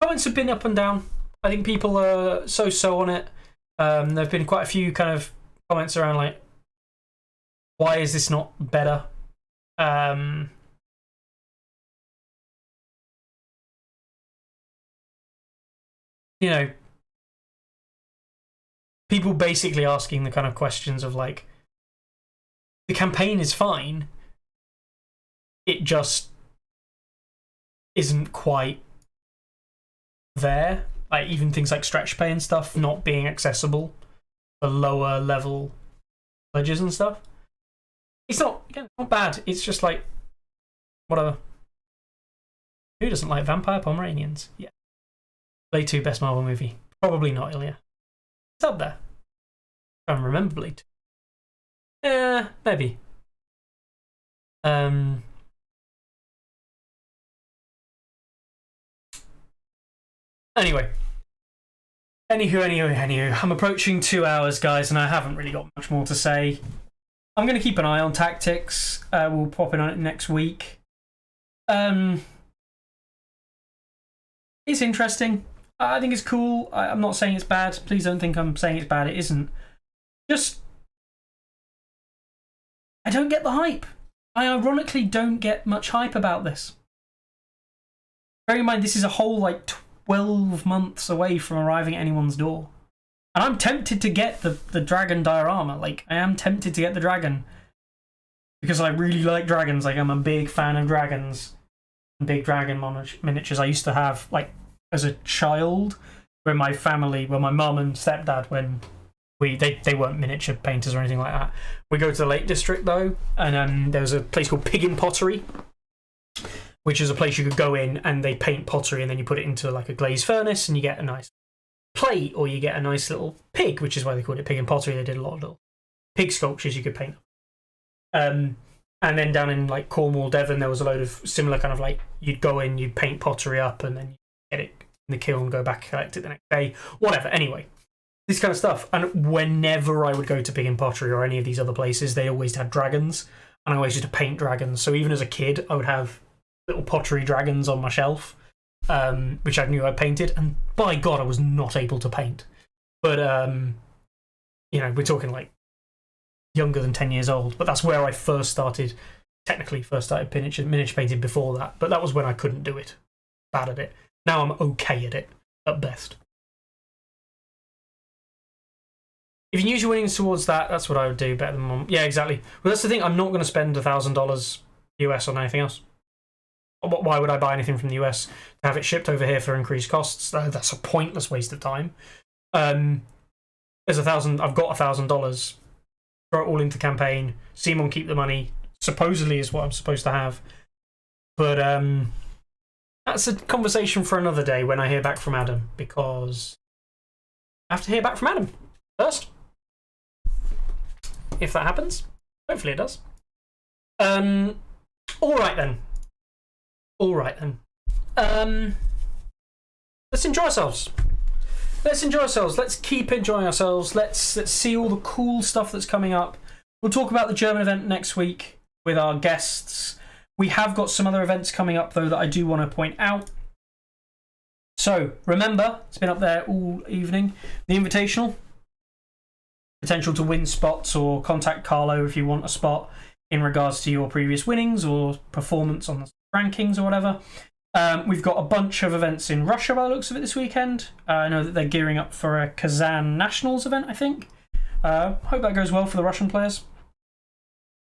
Comments have been up and down. I think people are so on it. There have been quite a few kind of comments around like, why is this not better? You know, people basically asking the kind of questions of like, the campaign is fine. It just isn't quite there. Like even things like stretch pay and stuff not being accessible for lower level villages and stuff. It's not bad. It's just like whatever. Who doesn't like Vampire Pomeranians? Yeah. Blade 2 best Marvel movie. Probably not, Ilya. It's up there. I don't remember Blade 2. Yeah, maybe. Anyway. Anywho. I'm approaching 2 hours, guys, and I haven't really got much more to say. I'm going to keep an eye on tactics. We'll pop in on it next week. It's interesting. I think it's cool. I'm not saying it's bad. Please don't think I'm saying it's bad. It isn't. Just, I don't get the hype. I ironically don't get much hype about this. Bearing in mind, this is a whole like 12 months away from arriving at anyone's door. And I'm tempted to get the dragon diorama. Like, I am tempted to get the dragon. Because I really like dragons. Like, I'm a big fan of dragons. Big dragon miniatures. I used to have, like, as a child, when my mum and stepdad, when they weren't miniature painters or anything like that. We go to the Lake District, though, and there was a place called Piggin Pottery, which is a place you could go in and they paint pottery and then you put it into, like, a glazed furnace and you get a nice plate, or you get a nice little pig, which is why they called it Piggin Pottery. They did a lot of little pig sculptures you could paint. And then down in like Cornwall, Devon, there was a load of similar kind of like, you'd go in, you'd paint pottery up, and then you get it in the kiln, go back, collect it the next day, whatever. Anyway, this kind of stuff. And whenever I would go to Piggin Pottery or any of these other places, they always had dragons, and I always used to paint dragons. So even as a kid, I would have little pottery dragons on my shelf, which I knew I painted, and by God, I was not able to paint. But you know, we're talking like younger than 10 years old, but that's where I first started miniature painting before that, but that was when I couldn't do it. Bad at it. Now I'm okay at it, at best. If you use your winnings towards that, that's what I would do better than mom. Yeah, exactly. Well, that's the thing. I'm not going to spend $1,000 US on anything else. Why would I buy anything from the US to have it shipped over here for increased costs? That's a pointless waste of time. I've got $1,000. Throw it all into campaign. Simon keep the money. Supposedly is what I'm supposed to have. But that's a conversation for another day when I hear back from Adam, because I have to hear back from Adam. first. If that happens. Hopefully it does. Alright then. Let's enjoy ourselves. Let's keep enjoying ourselves. Let's see all the cool stuff that's coming up. We'll talk about the German event next week with our guests. We have got some other events coming up, though, that I do want to point out. So, remember, it's been up there all evening. The Invitational. Potential to win spots or contact Carlo if you want a spot in regards to your previous winnings or performance on the rankings or whatever. We've got a bunch of events in Russia by the looks of it this weekend. I know that they're gearing up for a Kazan Nationals event, I think. Hope that goes well for the Russian players.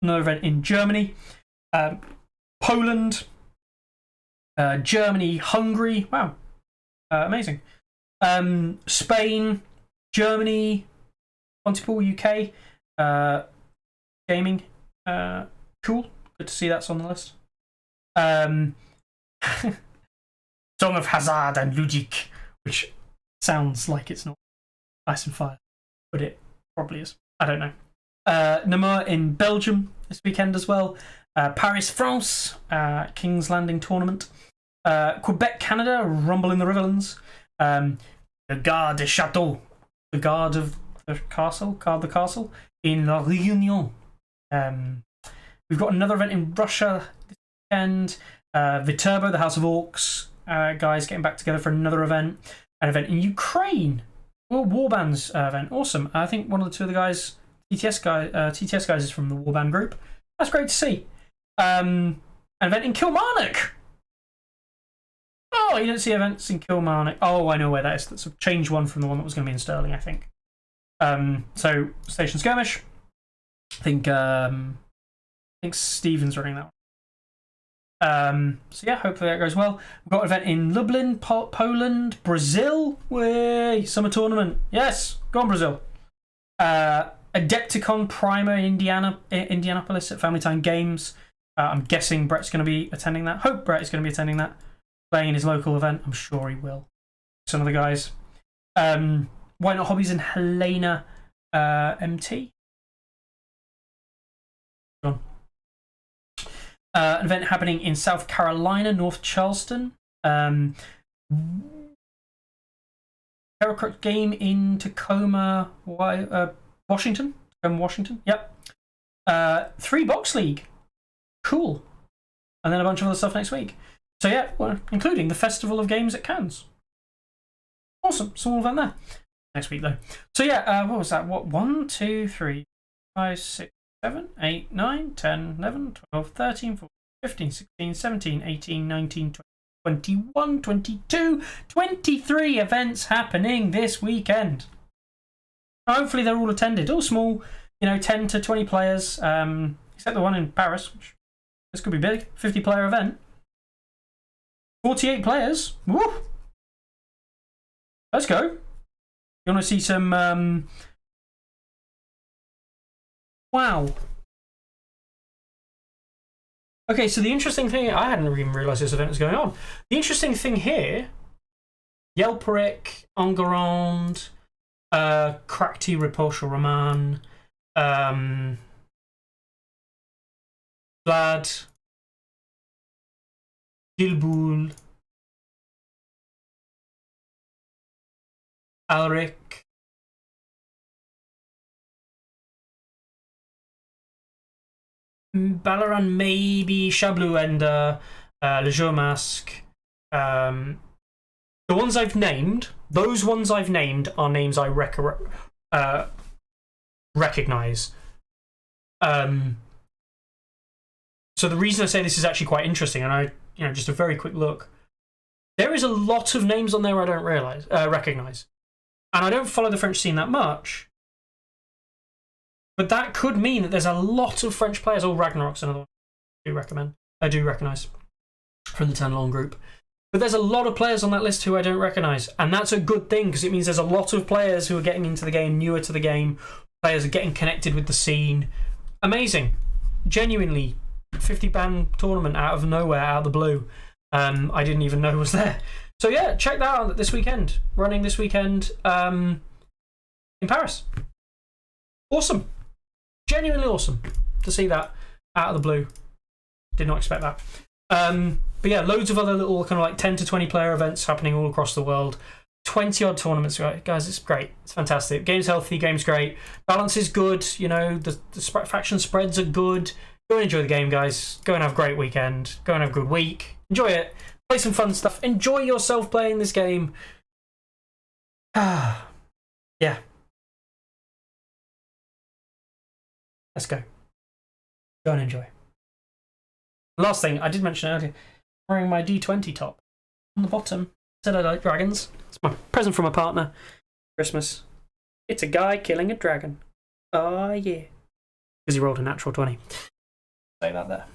Another event in Germany. Poland. Germany, Hungary. Wow. Amazing. Spain, Germany, Pontypool, UK. Gaming. Cool. Good to see that's on the list. Song of Hazard and Ludic, which sounds like it's not Ice and Fire, but it probably is. I don't know. Namur in Belgium this weekend as well. Paris, France, King's Landing Tournament. Quebec, Canada, Rumble in the Riverlands. The Gare de Château, the Guard of the Castle, Guard the Castle in La Réunion. We've got another event in Russia this weekend. Viterbo, the House of Orcs, guys getting back together for another event. An event in Ukraine. Well, Warbands event. Awesome. I think one of the two of the guys, TTS guys, is from the Warband group. That's great to see. An event in Kilmarnock. Oh, you don't see events in Kilmarnock. Oh, I know where that is. That's a change one from the one that was going to be in Stirling, I think. So, Station Skirmish. I think Stephen's running that one. So yeah, hopefully that goes well. We've got an event in Lublin, Poland, Brazil. Way summer tournament. Yes, go on Brazil. Adepticon Primer in Indianapolis at Family Time Games. I'm guessing Brett's going to be attending that. Hope Brett is going to be attending that. Playing in his local event. I'm sure he will. Some of the guys. Why Not Hobbies in Helena MT. Go on. An event happening in South Carolina, North Charleston. Heracrook game in Tacoma, Washington. Yep. 3 box league. Cool. And then a bunch of other stuff next week. So yeah, well, including the Festival of Games at Cannes. Awesome. Small event there. Next week though. So yeah, what was that? 1, 2, 3, 5, 6, 7, 8, 9, 10, 11, 12, 13, 14, 15, 16, 17, 18, 19, 20, 21, 22, 23 events happening this weekend. Hopefully they're all attended. All small, 10 to 20 players, except the one in Paris, which this could be big. 50-player event. 48 players. Woo! Let's go. You want to see some... Wow. Okay, so the interesting thing... I hadn't even realised this event was going on. The interesting thing here... Yelperic, Enguerrand, Krakti, Repulsor, Roman, Vlad, Gilbul, Alric, Balaran, maybe Shablu, and Le Jour Masque. The ones I've named, those ones I've named are names I recognise. So the reason I say this is actually quite interesting, and just a very quick look, there is a lot of names on there I don't recognise, and I don't follow the French scene that much. But that could mean that there's a lot of French players. Oh, Ragnarok's another one I do recognise from the Tenlong group. But there's a lot of players on that list who I don't recognise, and that's a good thing because it means there's a lot of players who are getting into the game, newer to the game. Players are getting connected with the scene. Amazing, genuinely. 50-ban tournament out of nowhere, out of the blue. I didn't even know was there. So yeah, check that out this weekend. Running this weekend in Paris. awesome. Genuinely awesome to see that out of the blue. Did not expect that. But yeah, loads of other little kind of like 10 to 20 player events happening all across the world. 20 odd tournaments, guys. It's great. It's fantastic. Game's healthy. Game's great. Balance is good. You know, the faction spreads are good. Go and enjoy the game, guys. Go and have a great weekend. Go and have a good week. Enjoy it. Play some fun stuff. Enjoy yourself playing this game. Yeah. Let's go. Go and enjoy. Last thing, I did mention earlier, I'm wearing my D20 top. On the bottom, said I like dragons. It's my present from my partner. Christmas. It's a guy killing a dragon. Oh, yeah. Because he rolled a natural 20. Say that there.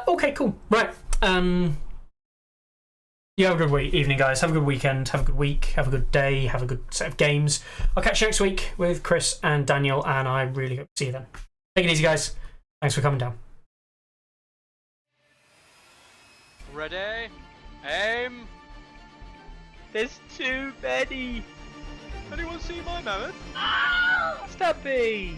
Okay, cool. Right. You have a good evening, guys. Have a good weekend. Have a good week. Have a good day. Have a good set of games. I'll catch you next week with Chris and Daniel, and I really hope to see you then. Take it easy, guys. Thanks for coming down. Ready? Aim! There's too many. Anyone see my mammoth? Stop me!